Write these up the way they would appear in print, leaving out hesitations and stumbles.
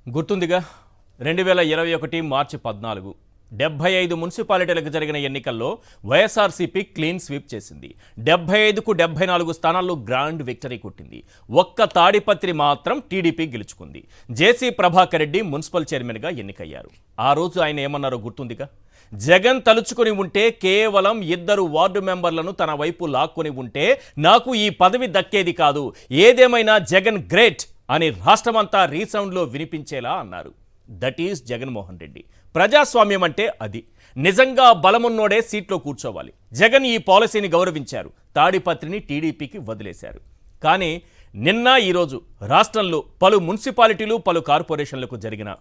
గుర్తుందిగా 2021 మార్చి 14 75 మున్సిపాలిటీలకు జరిగిన ఎన్నికల్లో YSRCP clean sweep చేసింది. 75కు 74 స్థానాల్లో గ్రాండ్ విక్టరీ కొట్టింది. ఒక్క తాడిపత్రి మాత్రం టీడీపీ గెలుచుకుంది. జేసీ ప్రభాకర్ రెడ్డి మున్సిపల్ చైర్మన్గా ఎన్నికయ్యారు. ఆ రోజు ఆయన ఏమన్నారో గుర్తుందిగా. జగన్ తలుచుకుని ఉంటే కేవలం 2 వార్డు మెంబర్లను తన వైపు లాక్కొని ఉంటే నాకు ఈ పదవి దక్కేది కాదు, ఏదేమైనా జగన్ గ్రేట్ అని రాష్ట్రమంతా రీసౌండ్లో వినిపించేలా అన్నారు. That is Jaganmohan Reddy. ప్రజాస్వామ్యం అంటే అది. నిజంగా బలమున్నోడే సీట్లో కూర్చోవాలి. జగన్ ఈ పాలసీని గౌరవించారు. తాడిపత్రిని టీడీపీకి వదిలేశారు. కానీ నిన్న ఈరోజు రాష్ట్రంలో పలు మున్సిపాలిటీలు, పలు కార్పొరేషన్లకు జరిగిన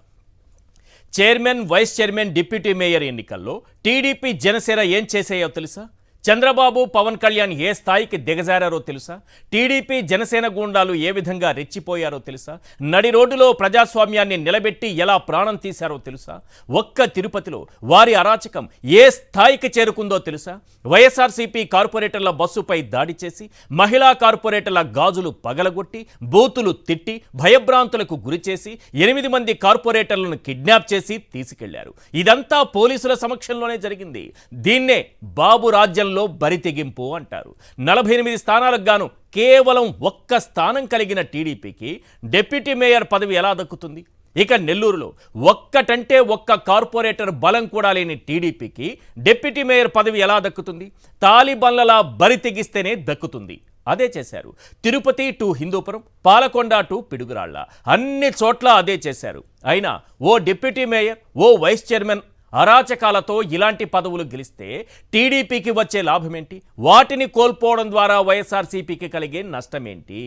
chairman, vice chairman, deputy mayor ఎన్నికల్లో టీడీపీ, జనసేన ఏం చేసాయో తెలుసా? చంద్రబాబు, పవన్ కళ్యాణ్ ఏ స్థాయికి దిగజారారో తెలుసా? టీడీపీ, జనసేన గూండాలు ఏ విధంగా రెచ్చిపోయారో తెలుసా? నడి రోడ్డులో ప్రజాస్వామ్యాన్ని నిలబెట్టి ఎలా ప్రాణం తీశారో తెలుసా? ఒక్క తిరుపతిలో వారి అరాచకం ఏ స్థాయికి చేరుకుందో తెలుసా? వైఎస్ఆర్సీపీ కార్పొరేటర్ల బస్సుపై దాడి చేసి, మహిళా కార్పొరేటర్ల గాజులు పగలగొట్టి, బూతులు తిట్టి, భయభ్రాంతులకు గురిచేసి 8 మంది కార్పొరేటర్లను కిడ్నాప్ చేసి తీసుకెళ్లారు. ఇదంతా పోలీసుల సమక్షంలోనే జరిగింది. దీన్నే బాబు రాజ్యంలో బరితెగింపు అంటారు. 48 స్థానాలకు గాను కేవలం ఒక్క స్థానం కలిగిన టీడీపీకి డిప్యూటీ మేయర్ పదవి ఎలా దక్కుతుంది? ఇక నెల్లూరులో ఒక్కటంటే ఒక్క కార్పొరేటర్ బలం కూడా లేని టీడీపీకి డిప్యూటీ మేయర్ పదవి ఎలా దక్కుతుంది? తాలిబన్లలా బరితెగిస్తేనే దక్కుతుంది. అదే చేశారు. తిరుపతి టు హిందూపురం, పాలకొండ టు పిడుగురాళ్ల, అన్ని చోట్ల అదే చేశారు. అయినా ఓ డిప్యూటీ మేయర్, ఓ వైస్ చైర్మన్ అరాచకాలతో ఇలాంటి పదవులు గెలిస్తే టీడీపీకి వచ్చే లాభమేంటి? వాటిని కోల్పోవడం ద్వారా వైఎస్ఆర్సీపీకి కలిగే నష్టమేంటి?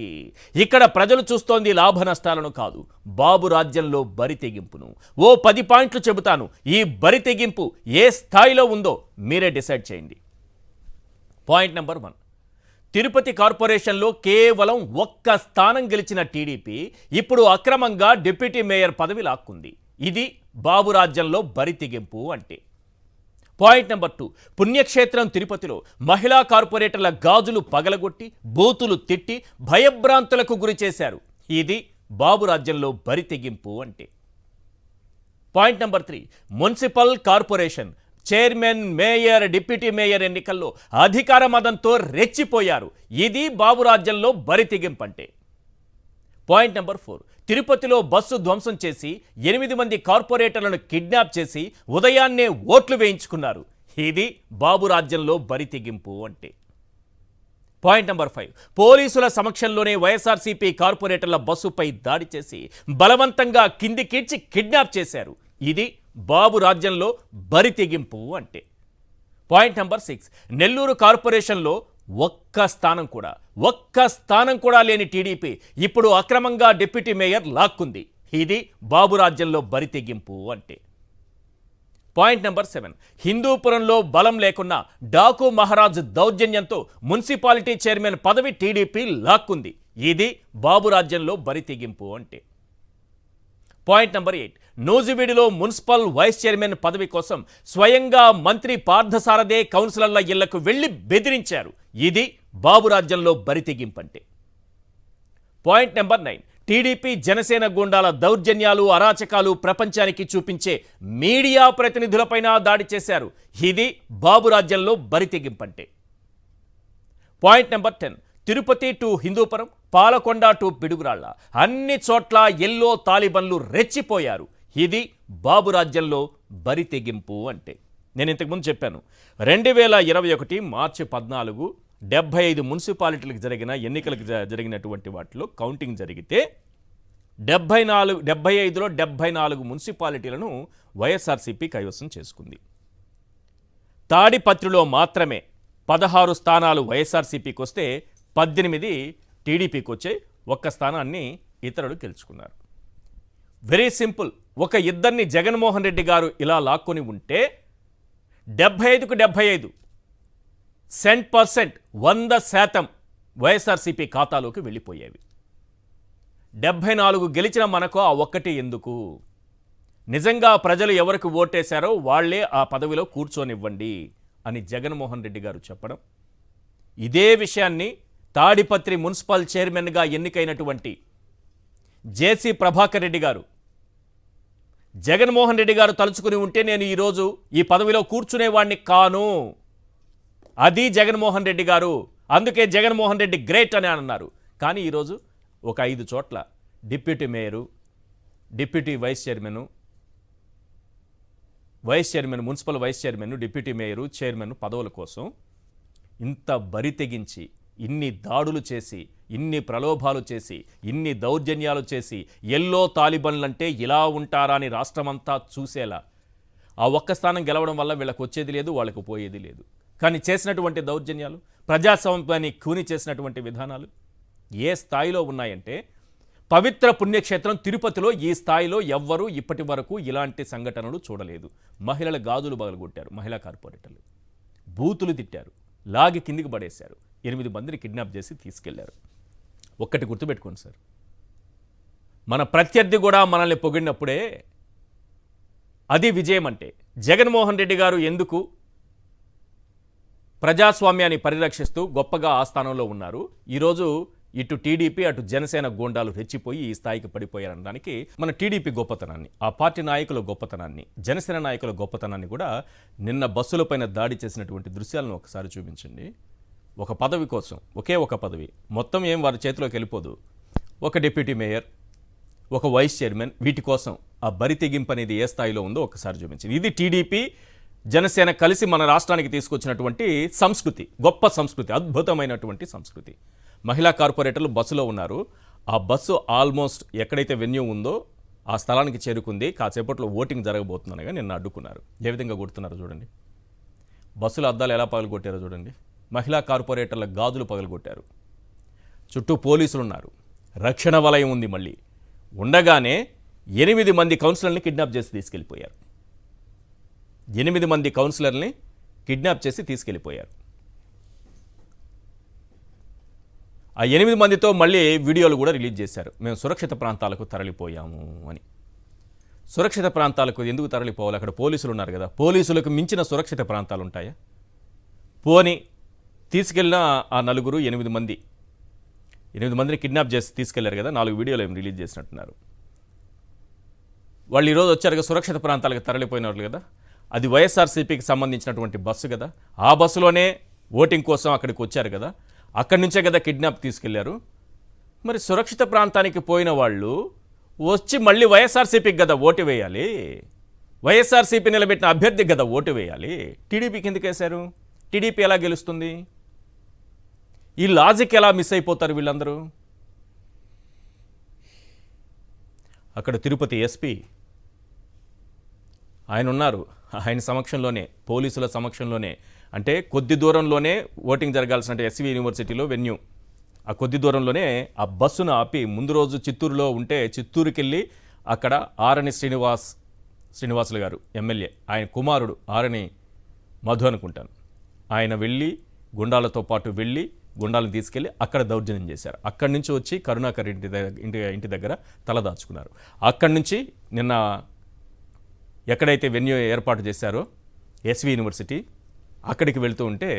ఇక్కడ ప్రజలు చూస్తోంది లాభ నష్టాలను కాదు, బాబు రాజ్యంలో బరితెగింపును. ఓ 10 పాయింట్లు చెబుతాను. ఈ బరితెగింపు ఏ స్థాయిలో ఉందో మీరే డిసైడ్ చేయండి. పాయింట్ నెంబర్ 1, తిరుపతి కార్పొరేషన్లో కేవలం ఒక్క స్థానం గెలిచిన టీడీపీ ఇప్పుడు అక్రమంగా డిప్యూటీ మేయర్ పదవి లాక్కుంది. ఇది బాబు రాజ్యంలో బరితెగింపు అంటే. పాయింట్ నెంబర్ 2, పుణ్యక్షేత్రం తిరుపతిలో మహిళా కార్పొరేటర్ల గాజులు పగలగొట్టి, బూతులు తిట్టి, భయభ్రాంతులకు గురి చేశారు. ఇది బాబు రాజ్యంలో బరితెగింపు అంటే. Point number 3, municipal corporation chairman, mayor, deputy mayor ఎన్నికల్లో అధికార మదంతో రెచ్చిపోయారు. ఇది బాబు రాజ్యంలో బరితెగింపు అంటే. పాయింట్ నెంబర్ 4, తిరుపతిలో బస్సు ధ్వంసం చేసి 8 మంది కార్పొరేటర్లను కిడ్నాప్ చేసి ఉదయాన్నే ఓట్లు వేయించుకున్నారు. ఇది బాబు రాజ్యంలో బరితెగింపు అంటే. పాయింట్ నెంబర్ 5, పోలీసుల సమక్షంలోనే వైఎస్ఆర్సీపీ కార్పొరేటర్ల బస్సుపై దాడి చేసి బలవంతంగా కిందికిడ్చి కిడ్నాప్ చేశారు. ఇది బాబు రాజ్యంలో బరితెగింపు అంటే. పాయింట్ నెంబర్ 6, నెల్లూరు కార్పొరేషన్లో ఒక్క స్థానం కూడా లేని టీడీపీ ఇప్పుడు అక్రమంగా డిప్యూటీ మేయర్ లాక్కుంది. ఇది బాబు రాజ్యంలో బరితెగింపు అంటే. పాయింట్ నెంబర్ 7, హిందూపురంలో బలం లేకున్నా డాకు మహారాజ్ దౌర్జన్యంతో మున్సిపాలిటీ చైర్మన్ పదవి టీడీపీ లాక్కుంది. ఇది బాబు రాజ్యంలో బరితెగింపు అంటే. పాయింట్ నెంబర్ 8, నూజివీడులో మున్సిపల్ వైస్ చైర్మన్ పదవి కోసం స్వయంగా మంత్రి పార్థసారథే కౌన్సిలర్ల ఇళ్లకు వెళ్లి బెదిరించారు. ఇది బాబు రాజ్యంలో బరితెగింపు అంటే. పాయింట్ నెంబర్ 9, టీడీపీ, జనసేన గూండాల దౌర్జన్యాలు, అరాచకాలు ప్రపంచానికి చూపించే మీడియా ప్రతినిధులపైన దాడి చేశారు. ఇది బాబు రాజ్యంలో బరితెగింపు అంటే. Point number 10, Tirupati to Hindupuram, Palakonda to Piduguralla, అన్ని చోట్ల ఎల్లో తాలిబన్లు రెచ్చిపోయారు. ఇది బాబు రాజ్యంలో బరితెగింపు అంటే. నేను ఇంతకుముందు చెప్పాను, 2021 మార్చి 14 75 మున్సిపాలిటీలకు జరిగిన ఎన్నికలకు జరిగినటువంటి వాటిలో కౌంటింగ్ జరిగితే 75లో 74 మున్సిపాలిటీలను వైఎస్ఆర్సీపీ కైవసం చేసుకుంది. తాడిపత్రిలో మాత్రమే 16 స్థానాలు వైఎస్ఆర్సీపీకి వస్తే 18 టీడీపీకి వచ్చాయి. ఒక్క స్థానాన్ని ఇతరులు గెలుచుకున్నారు. Very simple. ఒక ఇద్దరిని జగన్మోహన్ రెడ్డి గారు ఇలా లాక్కొని ఉంటే 75కు 75 100% వైఎస్ఆర్సీపీ ఖాతాలోకి వెళ్ళిపోయేవి. 74 గెలిచిన మనకు ఆ ఒక్కటి ఎందుకు? నిజంగా ప్రజలు ఎవరికి ఓటేశారో వాళ్లే ఆ పదవిలో కూర్చోనివ్వండి అని జగన్మోహన్ రెడ్డి గారు చెప్పడం. ఇదే విషయాన్ని మున్సిపల్ చైర్మన్గా ఎన్నికైనటువంటి జేసీ ప్రభాకర్ రెడ్డి గారు జగన్మోహన్ రెడ్డి గారు తలుచుకుని ఉంటే నేను ఈరోజు ఈ పదవిలో కూర్చునేవాడిని కాను. అది జగన్మోహన్ రెడ్డి గారు. అందుకే జగన్మోహన్ రెడ్డి గ్రేట్ అని అన్నారు. కానీ ఈరోజు ఒక 5 చోట్ల deputy mayor, deputy vice chairman, municipal vice chairman, deputy mayor, chairman పదవుల కోసం ఇంత బరి తెగించి, ఇన్ని దాడులు చేసి, ఇన్ని ప్రలోభాలు చేసి, ఇన్ని దౌర్జన్యాలు చేసి, ఎల్లో తాలిబన్లంటే ఇలా ఉంటారా అని రాష్ట్రమంతా చూసేలా ఆ ఒక్క స్థానం గెలవడం వల్ల వీళ్ళకి వచ్చేది లేదు, వాళ్ళకు పోయేది లేదు. కానీ చేసినటువంటి దౌర్జన్యాలు, ప్రజాస్వామ్యాన్ని కూని చేసినటువంటి విధానాలు ఏ స్థాయిలో ఉన్నాయంటే, పవిత్ర పుణ్యక్షేత్రం తిరుపతిలో ఈ స్థాయిలో ఎవ్వరూ ఇప్పటి వరకు ఇలాంటి సంఘటనలు చూడలేదు. మహిళల గాజులు పగలగొట్టారు, మహిళా కార్పొరేటర్లు బూతులు తిట్టారు, లాగి కిందికి పడేశారు, 8 మందిని కిడ్నాప్ చేసి తీసుకెళ్లారు. ఒక్కటి గుర్తుపెట్టుకోండి సార్, మన ప్రత్యర్థి కూడా మనల్ని పొగిడినప్పుడే అది విజయం. అంటే జగన్మోహన్ రెడ్డి గారు ఎందుకు ప్రజాస్వామ్యాన్ని పరిరక్షిస్తూ గొప్పగా ఆ స్థానంలో ఉన్నారు. ఈరోజు ఇటు టీడీపీ అటు జనసేన గోండాలు రెచ్చిపోయి ఈ స్థాయికి పడిపోయారనడానికి మన టీడీపీ గొప్పతనాన్ని, ఆ పార్టీ నాయకుల గొప్పతనాన్ని, జనసేన నాయకుల గొప్పతనాన్ని కూడా నిన్న బస్సులపైన దాడి చేసినటువంటి దృశ్యాలను ఒకసారి చూపించండి. ఒక పదవి కోసం, ఒకే ఒక పదవి, మొత్తం ఏం వారి చేతిలోకి వెళ్ళిపోదు. ఒక డిప్యూటీ మేయర్, ఒక వైస్ చైర్మన్, వీటి కోసం ఆ బరి తెగింపు అనేది ఏ స్థాయిలో ఉందో ఒకసారి చూపించింది. ఇది టీడీపీ జనసేన కలిసి మన రాష్ట్రానికి తీసుకొచ్చినటువంటి సంస్కృతి, గొప్ప సంస్కృతి, అద్భుతమైనటువంటి సంస్కృతి. మహిళా కార్పొరేటర్లు బస్సులో ఉన్నారు. ఆ బస్సు ఆల్మోస్ట్ ఎక్కడైతే వెన్యూ ఉందో ఆ స్థలానికి చేరుకుంది. కాసేపట్లో ఓటింగ్ జరగబోతుందనగా నిన్న అడ్డుకున్నారు. ఏ విధంగా కొడుతున్నారు చూడండి. బస్సుల అద్దాలు ఎలా పగలగొట్టారో చూడండి. మహిళా కార్పొరేటర్ల గాజులు పగలగొట్టారు. చుట్టూ పోలీసులు ఉన్నారు, రక్షణ వలయం ఉంది. మళ్ళీ ఉండగానే 8 మంది కౌన్సిలర్ని కిడ్నాప్ చేసి తీసుకెళ్ళిపోయారు. 8 మంది కౌన్సిలర్ని కిడ్నాప్ చేసి తీసుకెళ్ళిపోయారు. ఆ 8 మందితో మళ్ళీ వీడియోలు కూడా రిలీజ్ చేశారు. మేము సురక్షిత ప్రాంతాలకు తరలిపోయాము అని. సురక్షిత ప్రాంతాలకు ఎందుకు తరలిపోవాలి? అక్కడ పోలీసులు ఉన్నారు కదా. పోలీసులకు మించిన సురక్షిత ప్రాంతాలు ఉంటాయా? పోని తీసుకెళ్ళిన ఆ నలుగురు 8 మందిని కిడ్నాప్ చేసి తీసుకెళ్లారు కదా. 4 వీడియోలు ఏమి రిలీజ్ చేసినట్టున్నారు. వాళ్ళు ఈరోజు వచ్చారు కదా, సురక్షిత ప్రాంతాలకు తరలిపోయిన వాళ్ళు కదా. అది వైఎస్ఆర్సీపీకి సంబంధించినటువంటి బస్సు కదా. ఆ బస్సులోనే ఓటింగ్ కోసం అక్కడికి వచ్చారు కదా. అక్కడి నుంచే కదా కిడ్నాప్ తీసుకెళ్లారు. మరి సురక్షిత ప్రాంతానికి పోయిన వాళ్ళు వచ్చి మళ్ళీ వైఎస్ఆర్సీపీకి కదా ఓటు వేయాలి. వైఎస్ఆర్సీపీ నిలబెట్టిన అభ్యర్థికి కదా ఓటు వేయాలి. టీడీపీకి ఎందుకు వేశారు? టీడీపీ ఎలా గెలుస్తుంది? ఈ లాజిక్ ఎలా మిస్ అయిపోతారు వీళ్ళందరూ? అక్కడ తిరుపతి ఎస్పీ ఆయన ఉన్నారు. ఆయన సమక్షంలోనే, పోలీసుల సమక్షంలోనే, అంటే కొద్ది దూరంలోనే ఓటింగ్ జరగాల్సిన ఎస్వి యూనివర్సిటీలో వెన్యూ, ఆ కొద్ది దూరంలోనే ఆ బస్సును ఆపి, ముందు రోజు చిత్తూరులో ఉంటే చిత్తూరుకి వెళ్ళి అక్కడ ఆరణి శ్రీనివాసులు గారు ఎమ్మెల్యే, ఆయన కుమారుడు ఆరణి మధు అనుకుంటాను, ఆయన వెళ్ళి గుండాలతో పాటు వెళ్ళి గుండాలను తీసుకెళ్ళి అక్కడ దౌర్జన్యం చేశారు. అక్కడి నుంచి వచ్చి కరుణాకర్ ఇంటి దగ్గర తలదాచుకున్నారు. అక్కడి నుంచి నిన్న ఎక్కడైతే వెన్యూ ఏర్పాటు చేశారో ఎస్వి యూనివర్సిటీ, అక్కడికి వెళ్తూ ఉంటే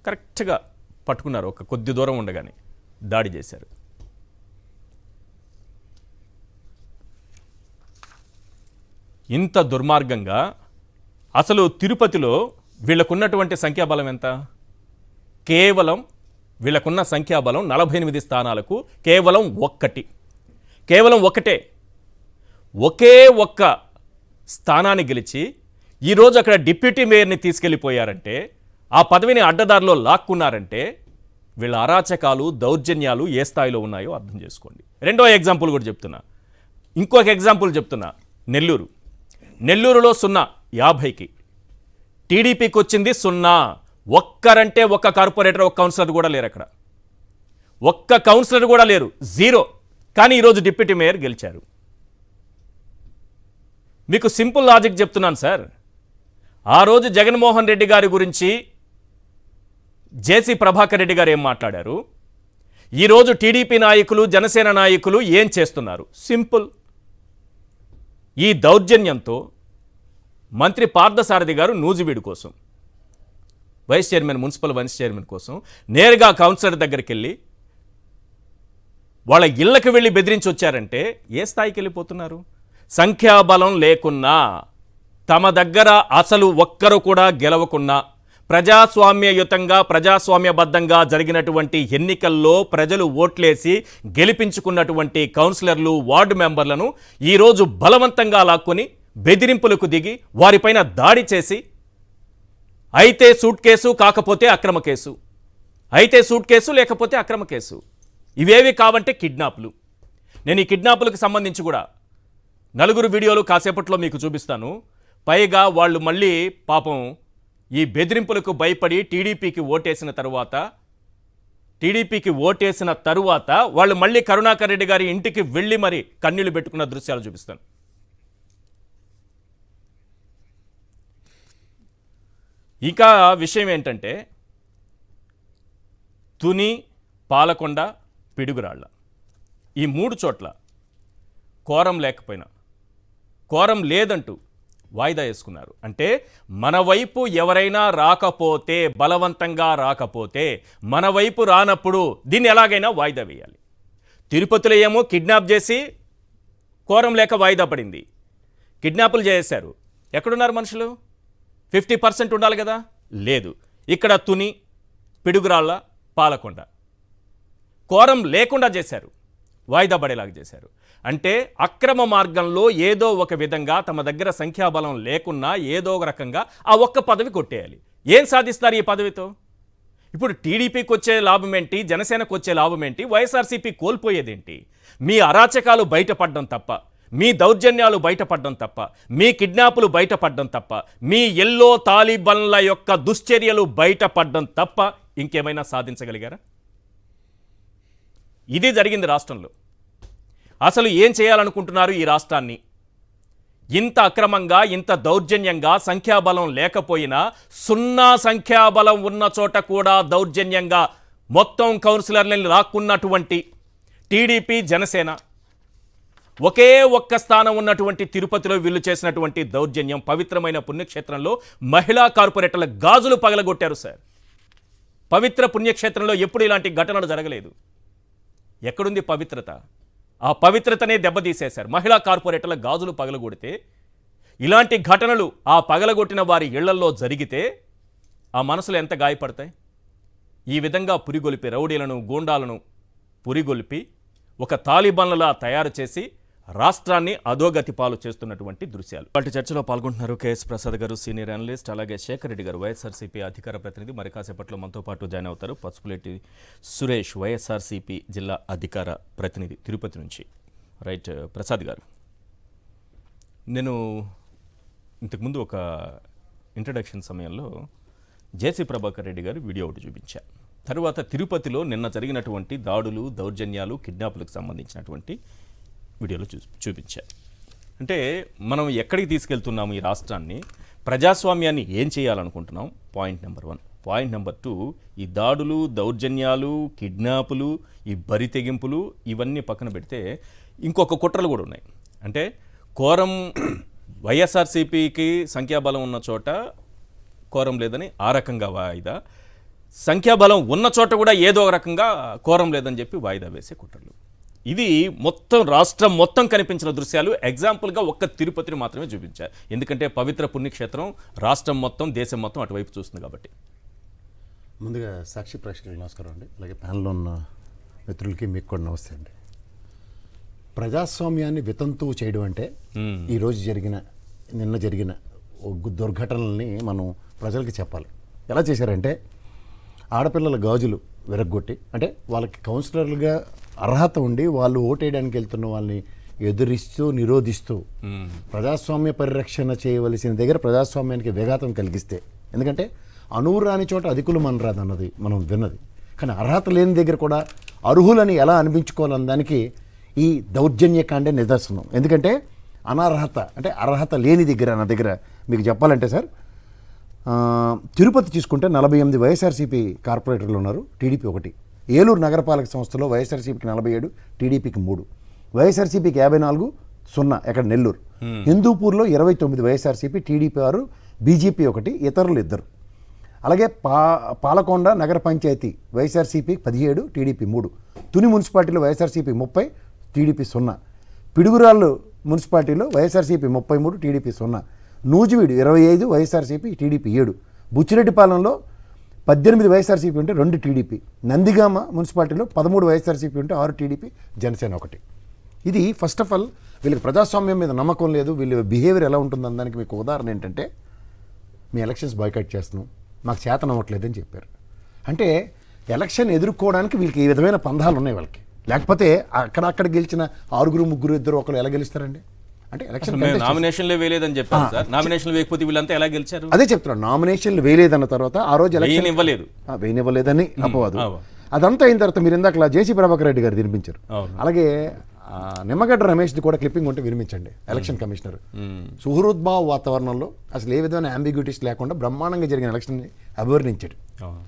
కరెక్ట్గా పట్టుకున్నారు. ఒక కొద్ది దూరం ఉండగానే దాడి చేశారు. ఇంత దుర్మార్గంగా అసలు తిరుపతిలో వీళ్ళకున్నటువంటి సంఖ్యాబలం ఎంత? కేవలం వీళ్ళకున్న సంఖ్యాబలం 48 స్థానాలకు కేవలం ఒక్కటే, ఒకే ఒక్క స్థానాన్ని గెలిచి ఈరోజు అక్కడ డిప్యూటీ మేయర్ని తీసుకెళ్ళిపోయారంటే, ఆ పదవిని అడ్డదారిలో లాక్కున్నారంటే వీళ్ళ అరాచకాలు, దౌర్జన్యాలు ఏ స్థాయిలో ఉన్నాయో అర్థం చేసుకోండి. రెండో ఎగ్జాంపుల్ కూడా చెప్తున్నా, ఇంకొక ఎగ్జాంపుల్ చెప్తున్నా. నెల్లూరులో 0, 50కి టీడీపీకి వచ్చింది 0. ఒక్కరంటే ఒక్క కార్పొరేటర్, ఒక్క కౌన్సిలర్ కూడా లేరు. అక్కడ ఒక్క కౌన్సిలర్ కూడా లేరు, 0. కానీ ఈరోజు డిప్యూటీ మేయర్ గెలిచారు. మీకు సింపుల్ లాజిక్ చెప్తున్నాను సార్. ఆ రోజు జగన్మోహన్ రెడ్డి గారి గురించి జేసీ ప్రభాకర్ రెడ్డి గారు ఏం మాట్లాడారు, ఈరోజు టీడీపీ నాయకులు, జనసేన నాయకులు ఏం చేస్తున్నారు? సింపుల్. ఈ దౌర్జన్యంతో మంత్రి పార్థసారథి గారు నూజివీడు కోసం, vice chairman, municipal vice chairman కోసం నేరుగా కౌన్సిలర్ దగ్గరికి వెళ్ళి వాళ్ళ ఇళ్ళకి వెళ్ళి బెదిరించి వచ్చారంటే ఏ స్థాయికి వెళ్ళిపోతున్నారు? సంఖ్యాబలం లేకున్నా, తమ దగ్గర అసలు ఒక్కరు కూడా గెలవకున్నా, ప్రజాస్వామ్యయుతంగా ప్రజాస్వామ్యబద్ధంగా జరిగినటువంటి ఎన్నికల్లో ప్రజలు ఓట్లేసి గెలిపించుకున్నటువంటి కౌన్సిలర్లు, వార్డు మెంబర్లను ఈరోజు బలవంతంగా లాక్కొని బెదిరింపులకు దిగి వారిపైన దాడి చేసి అయితే సూట్ కేసు కాకపోతే అక్రమ కేసు, అయితే సూట్ కేసు లేకపోతే అక్రమ కేసు, ఇవేవి కావంటే కిడ్నాప్లు. నేను ఈ కిడ్నాపులకు సంబంధించి కూడా 4 వీడియోలు కాసేపట్లో మీకు చూపిస్తాను. పైగా వాళ్ళు మళ్ళీ పాపం ఈ బెదిరింపులకు భయపడి టీడీపీకి ఓటేసిన తరువాత వాళ్ళు మళ్ళీ కరుణాకర్ రెడ్డి గారి ఇంటికి వెళ్ళి మరి కన్నీళ్లు పెట్టుకున్న దృశ్యాలు చూపిస్తాను. ఇంకా విషయం ఏంటంటే, తుని, పాలకొండ, పిడుగురాళ్ళ ఈ 3 చోట్ల కోరం లేకపోయినా, కోరం లేదంటూ వాయిదా వేసుకున్నారు. అంటే మన వైపు ఎవరైనా రాకపోతే, బలవంతంగా రాకపోతే, మన వైపు రానప్పుడు దీన్ని ఎలాగైనా వాయిదా వేయాలి. తిరుపతిలో ఏమో కిడ్నాప్ చేసి కోరం లేక వాయిదా పడింది, కిడ్నాపులు చేశారు. ఎక్కడున్నారు మనుషులు? 50% ఉండాలి కదా, లేదు. ఇక్కడ తుని, పిడుగురాళ్ళ, పాలకొండ కోరం లేకుండా చేశారు, వాయిదా పడేలాగా చేశారు. అంటే అక్రమ మార్గంలో ఏదో ఒక విధంగా తమ దగ్గర సంఖ్యాబలం లేకున్నా ఏదో ఒక రకంగా ఆ ఒక్క పదవి కొట్టేయాలి. ఏం సాధిస్తారు ఈ పదవితో? ఇప్పుడు టీడీపీకి వచ్చే లాభం ఏంటి, జనసేనకు వచ్చే లాభం ఏంటి, వైఎస్ఆర్సీపీ కోల్పోయేదేంటి? మీ అరాచకాలు బయటపడడం తప్ప, మీ దౌర్జన్యాలు బయటపడడం తప్ప, మీ కిడ్నాపులు బయటపడడం తప్ప, మీ ఎల్లో తాలిబన్ల యొక్క దుశ్చర్యలు బయటపడడం తప్ప ఇంకేమైనా సాధించగలిగారా? ఇది జరిగింది రాష్ట్రంలో. అసలు ఏం చేయాలనుకుంటున్నారు ఈ రాష్ట్రాన్ని? ఇంత అక్రమంగా, ఇంత దౌర్జన్యంగా, సంఖ్యాబలం లేకపోయినా 0 సంఖ్యాబలం ఉన్న చోట కూడా దౌర్జన్యంగా మొత్తం కౌన్సిలర్లను రాక్కున్నటువంటి టీడీపీ, జనసేన, ఒకే ఒక్క స్థానం ఉన్నటువంటి తిరుపతిలో వీళ్ళు చేసినటువంటి దౌర్జన్యం, పవిత్రమైన పుణ్యక్షేత్రంలో మహిళా కార్పొరేటర్ల గాజులు పగలగొట్టారు సార్. పవిత్ర పుణ్యక్షేత్రంలో ఎప్పుడు ఇలాంటి ఘటనలు జరగలేదు. ఎక్కడుంది పవిత్రత? ఆ పవిత్రతనే దెబ్బతీసేశారు. మహిళా కార్పొరేటర్ల గాజులు పగలగొడితే, ఇలాంటి ఘటనలు ఆ పగలగొట్టిన వారి ఇళ్లల్లో జరిగితే ఆ మనసులు ఎంత గాయపడతాయి? ఈ విధంగా పురిగొలిపి, రౌడీలను, గూండాలను పురిగొలిపి ఒక తాలిబాన్లలా తయారు చేసి రాష్ట్రాన్ని అధోగతి పాలు చేస్తున్నటువంటి దృశ్యాలు. వాటి చర్చలో పాల్గొంటున్నారు కేఎస్ ప్రసాద్ గారు, సీనియర్ అనలిస్ట్, అలాగే శేఖర్ రెడ్డి గారు, వైఎస్ఆర్సీపీ అధికార ప్రతినిధి. మరి కాసేపట్లో మనతో పాటు జాయిన్ అవుతారు పసుపులేటి సురేష్, వైఎస్ఆర్సీపీ జిల్లా అధికార ప్రతినిధి తిరుపతి నుంచి. రైట్ ప్రసాద్ గారు, నేను ఇంతకుముందు ఒక ఇంట్రడక్షన్ సమయంలో జేసీ ప్రభాకర్ రెడ్డి గారు వీడియో ఒకటి చూపించారు. తరువాత తిరుపతిలో నిన్న జరిగినటువంటి దాడులు, దౌర్జన్యాలు, కిడ్నాపులకు సంబంధించినటువంటి వీడియోలో చూపించారు. అంటే మనం ఎక్కడికి తీసుకెళ్తున్నాము ఈ రాష్ట్రాన్ని, ప్రజాస్వామ్యాన్ని ఏం చేయాలనుకుంటున్నాం? Point number 1. పాయింట్ నెంబర్ 2, ఈ దాడులు, దౌర్జన్యాలు, కిడ్నాపులు, ఈ బరి తెగింపులు ఇవన్నీ పక్కన పెడితే ఇంకొక కుట్రలు కూడా ఉన్నాయి. అంటే కోరం, వైఎస్ఆర్సీపీకి సంఖ్యాబలం ఉన్న చోట కోరం లేదని ఆ రకంగా వాయిదా, సంఖ్యాబలం ఉన్న చోట కూడా ఏదో ఒక రకంగా కోరం లేదని చెప్పి వాయిదా వేసే కుట్రలు. ఇది మొత్తం రాష్ట్రం మొత్తం కనిపించిన దృశ్యాలు. ఎగ్జాంపుల్గా ఒక్క తిరుపతిని మాత్రమే చూపించారు, ఎందుకంటే పవిత్ర పుణ్యక్షేత్రం, రాష్ట్రం మొత్తం, దేశం మొత్తం అటువైపు చూస్తుంది కాబట్టి. ముందుగా సాక్షి ప్రేక్షకులకు నమస్కారం అండి, అలాగే ప్యానల్లో ఉన్న మిత్రులకి మీకు కూడా నమస్తే అండి. ప్రజాస్వామ్యాన్ని వితంతువు చేయడం అంటే ఈరోజు నిన్న జరిగిన దుర్ఘటనల్ని మనం ప్రజలకి చెప్పాలి. ఎలా చేశారంటే, ఆడపిల్లల గాజులు విరగ్గొట్టి, అంటే వాళ్ళకి కౌన్సిలర్లుగా అర్హత ఉండి వాళ్ళు ఓటేయడానికి వెళ్తున్న వాళ్ళని ఎదురిస్తూ, నిరోధిస్తూ, ప్రజాస్వామ్య పరిరక్షణ చేయవలసిన దగ్గర ప్రజాస్వామ్యానికి విఘాతం కలిగిస్తే, ఎందుకంటే అనురాని చోట అధికులు మనరాదు అన్నది మనం విన్నది. కానీ అర్హత లేని దగ్గర కూడా అర్హులని ఎలా అనిపించుకోవాలని దానికి ఈ దౌర్జన్యకాండే నిదర్శనం. ఎందుకంటే అనర్హత అంటే అర్హత లేని దగ్గర, నా దగ్గర మీకు చెప్పాలంటే సార్, తిరుపతి తీసుకుంటే 48 వైఎస్ఆర్సీపీ కార్పొరేటర్లు ఉన్నారు, టీడీపీ 1. ఏలూరు నగరపాలక సంస్థలో వైఎస్ఆర్సీపీకి 47, టీడీపీకి 3, వైఎస్ఆర్సీపీకి 54, 0 ఎక్కడ నెల్లూరు. హిందూపూర్లో 29 వైఎస్ఆర్సీపీ, టీడీపీ 6, బీజేపీ 1, ఇతరులు 2. అలాగే పాలకొండ నగర పంచాయతీ వైఎస్ఆర్సీపీ 17, టీడీపీ 3. తుని మున్సిపాలిటీలో వైఎస్ఆర్సీపీ 30, టీడీపీ 0. పిడుగురాళ్ళు మున్సిపాలిటీలో వైఎస్ఆర్సీపీ 33, టీడీపీ 0. నూజివీడు 25, వైఎస్ఆర్సీపీ, టీడీపీ 7. బుచ్చిరెడ్డిపాలెంలో 18 వైఎస్ఆర్సీపీ ఉంటే 2 టీడీపీ. నందిగామ మున్సిపాలిటీలో 13 వైఎస్ఆర్సీపీ ఉంటే 6 టీడీపీ, జనసేన 1. ఇది ఫస్ట్ ఆఫ్ ఆల్ వీళ్ళకి ప్రజాస్వామ్యం మీద నమ్మకం లేదు, వీళ్ళ బిహేవియర్ ఎలా ఉంటుందని దానికి మీకు ఉదాహరణ ఏంటంటే, మీ ఎలక్షన్స్ బాయ్కాట్ చేస్తున్నాం, మాకు చేతన అవ్వట్లేదని చెప్పారు. అంటే ఎలక్షన్ ఎదుర్కోవడానికి వీళ్ళకి ఈ విధమైన పందాలు ఉన్నాయి వాళ్ళకి. లేకపోతే అక్కడ గెలిచిన 6, 3, 2 ఒకరు ఎలా గెలుస్తారండి? అంటే ఎలక్షన్ నామినేషన్లే వేయలేదని చెప్పారు సార్. నామినేషన్లు వేయకపోతే వీళ్ళంతా ఎలా గెలిచారు? అదే చెప్తున్నాను, నామినేషన్లు వేయలేదన్న తర్వాత ఆ రోజు ఎలక్షన్ ఇవ్వలేదు, వేయనివ్వలేదని అపవాదు. అదంతా అయిన తర్వాత మీరు ఇందాక జేసీ ప్రభాకర్ రెడ్డి గారు వినిపించారు. అలాగే నిమ్మగడ్డ రమేష్ది కూడా క్లిప్పింగ్ ఉంటే వినిపించండి. ఎలక్షన్ కమిషనర్ సుహృద్భావ వాతావరణంలో అసలు ఏ విధమైన అంబిగ్యూటీస్ లేకుండా బ్రహ్మాండంగా జరిగిన ఎలక్షన్ని అభివర్ణించాడు.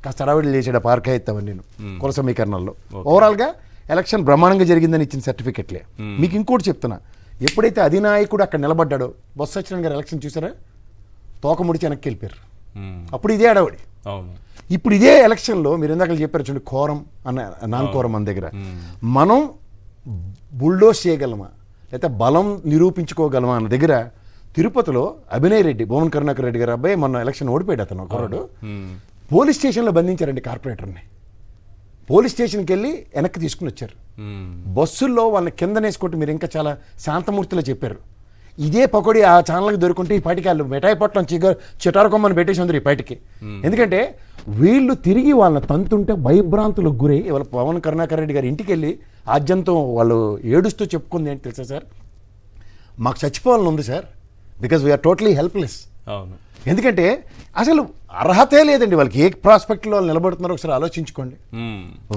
కాస్త హడావిడి చేసాడు పార్కాయత్ అవన్నీ కుల సమీకరణల్లో. ఓవరాల్గా ఎలక్షన్ బ్రహ్మాండంగా జరిగిందని ఇచ్చిన సర్టిఫికెట్లే. మీకు ఇంకోటి చెప్తున్నా, ఎప్పుడైతే అధినాయకుడు అక్కడ నిలబడ్డాడో, బొత్స సత్యనారాయణ గారు ఎలక్షన్ చూసారా, తోక ముడిచి వెనక్కి వెళ్ళిపోయారు. అప్పుడు ఇదే అడవడి. ఇప్పుడు ఇదే ఎలక్షన్లో మీరు ఇందాక చెప్పారు చూడండి, కోరం అన్న నాన్ కోరం మన దగ్గర మనం బుల్డోస్ చేయగలమా లేకపోతే బలం నిరూపించుకోగలమా అన్న దగ్గర తిరుపతిలో అభినయ్ రెడ్డి, భువన్ కరుణాకర్ రెడ్డి గారు అబ్బాయి మొన్న ఎలక్షన్ ఓడిపోయాడు. అతను కుర్రాడు పోలీస్ స్టేషన్లో బంధించారండి కార్పొరేటర్ని. పోలీస్ స్టేషన్కి వెళ్ళి వెనక్కి తీసుకుని వచ్చారు. బస్సుల్లో వాళ్ళని కిందనేసుకుంటూ మీరు ఇంకా చాలా శాంతమూర్తిలో చెప్పారు. ఇదే పకోడీ ఆ ఛానల్కి దొరుకుంటే ఈ పాటికి వాళ్ళు మిఠాయి పొట్లం చిటారకొమ్మని పెట్టేసి అందరు ఈ పాటికి. ఎందుకంటే వీళ్ళు తిరిగి వాళ్ళని తంతుంటే భయభ్రాంతులకు గురై ఇవాళ పవన్ కరుణాకర్ రెడ్డి గారి ఇంటికి వెళ్ళి ఆద్యంతో వాళ్ళు ఏడుస్తూ చెప్పుకుంది ఏంటి తెలుసా సార్, మాకు చచ్చిపోవాలని ఉంది sir, because we are totally helpless. ఎందుకంటే అసలు అర్హతే లేదండి వాళ్ళకి. ఏ ప్రాస్పెక్ట్లో వాళ్ళు నిలబడుతున్నారో ఒకసారి ఆలోచించుకోండి.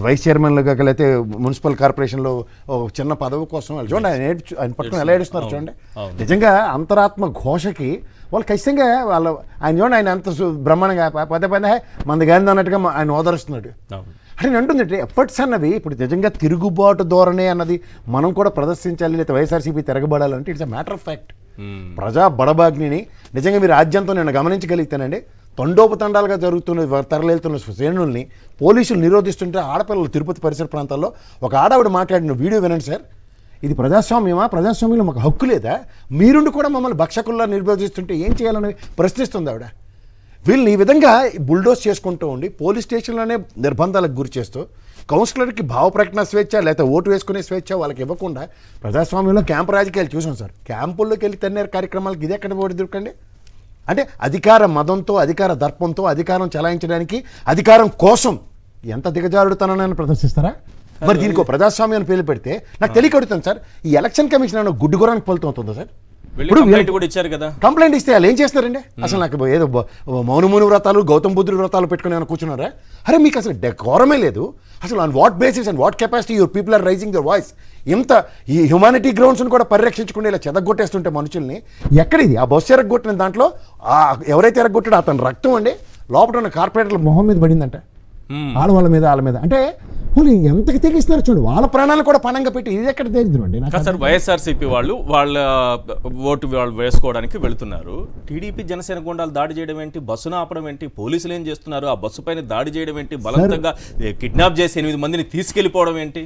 వైస్ చైర్మన్లుగా లేకపోతే మున్సిపల్ కార్పొరేషన్లో చిన్న పదవి కోసం వాళ్ళు చూడండి, ఆయన పక్కన ఎలా ఏడుస్తున్నారు చూడండి. నిజంగా అంతరాత్మ ఘోషకి వాళ్ళు ఖచ్చితంగా ఆయన చూడండి, ఆయన అంత బ్రహ్మాండంగా పదే మంది గాంధీ అన్నట్టుగా ఆయన ఓదరుస్తున్నాడు. అంటే నేను అంటుంది ఎఫర్ట్స్ అన్నవి ఇప్పుడు నిజంగా తిరుగుబాటు ధోరణి అన్నది మనం కూడా ప్రదర్శించాలి, లేదా వైఎస్ఆర్సీపీ తిరగబడాలంటే it's a matter of fact. ప్రజా బడబాగ్ని నిజంగా మీరు రాజ్యంతో నేను గమనించగలిగితేనండి, తండోపతండాలుగా జరుగుతున్న తరలితున్న శ్రేణుల్ని పోలీసులు నిరోధిస్తుంటే ఆడపిల్లలు తిరుపతి పరిసర ప్రాంతాల్లో ఒక ఆడవిడ మాట్లాడిన వీడియో వినండి సార్. ఇది ప్రజాస్వామ్యమా? ప్రజాస్వామ్యంలో మాకు హక్కు లేదా? మీరుండి కూడా మమ్మల్ని భక్షకుల్లా నిర్బోధిస్తుంటే ఏం చేయాలని ప్రశ్నిస్తుంది ఆవిడ. వీళ్ళని ఈ విధంగా బుల్డోస్ చేసుకుంటూ ఉండి పోలీస్ స్టేషన్లోనే నిర్బంధాలకు గురి చేస్తూ కౌన్సిలర్కి భావ ప్రకటన స్వేచ్ఛ లేకపోతే ఓటు వేసుకునే స్వేచ్ఛ వాళ్ళకి ఇవ్వకుండా ప్రజాస్వామ్యంలో క్యాంపు రాజకీయాలు చూసాం సార్. క్యాంపుల్లోకి వెళ్ళి తన్నారు కార్యక్రమాలకు ఇది ఎక్కడ ఓడి దొరకండి. అంటే అధికార మదంతో, అధికార దర్పంతో, అధికారం చెలాయించడానికి, అధికారం కోసం ఎంత దిగజారుడుతానని ప్రదర్శిస్తారా? మరి దీనికి ప్రజాస్వామ్యాన్ని పేరు పెడితే నాకు తెలియకడుతుంది సార్, ఈ ఎలక్షన్ కమిషన్ అన్న గుడ్డు గురానికి ఫలితవుతుందా సార్? కంప్లైంట్ ఇస్తే వాళ్ళు ఏం చేస్తారండి? అసలు నాకు ఏదో మౌనముని వ్రతాలు, గౌతమ్ బుద్ధుడి వ్రతాలు పెట్టుకుని ఏమైనా కూర్చున్నారా? అరే మీకు అసలు డెకోరమే లేదు. అసలు on what basis and what capacity your people are raising your voice? ఇంత ఈ హ్యుమానిటీ గ్రౌండ్స్ని కూడా పరిరక్షించుకుంటే ఇలా చెదగొట్టేస్తుంటే మనుషుల్ని ఎక్కడిది? ఆ బస్సు ఎరగొట్టిన దాంట్లో ఎవరైతే ఎరగొట్టాడో అతను రక్తం అండి లోపల ఉన్న కార్పొరేటర్ల మొహం మీద పడిందంట, ఆడవాళ్ళ మీద వాళ్ళ మీద. అంటే వాళ్ళు ఎంతకి తెగిస్తున్నారు చూడండి, వాళ్ళ ప్రాణాలు కూడా పణంగా పెట్టి ఇది ఎక్కడ దరిద్రం అండి. సార్ వైఎస్ఆర్సీపీ వాళ్ళు వాళ్ళ ఓటు వాళ్ళు వేసుకోవడానికి వెళుతున్నారు, టీడీపీ జనసేన గుండాలు దాడి చేయడం ఏంటి, బస్సును ఆపడం ఏంటి, పోలీసులు ఏం చేస్తున్నారు, ఆ బస్సు పైన దాడి చేయడం ఏంటి, బలవంతంగా కిడ్నాప్ చేసి 8 మందిని తీసుకెళ్లిపోవడం ఏంటి?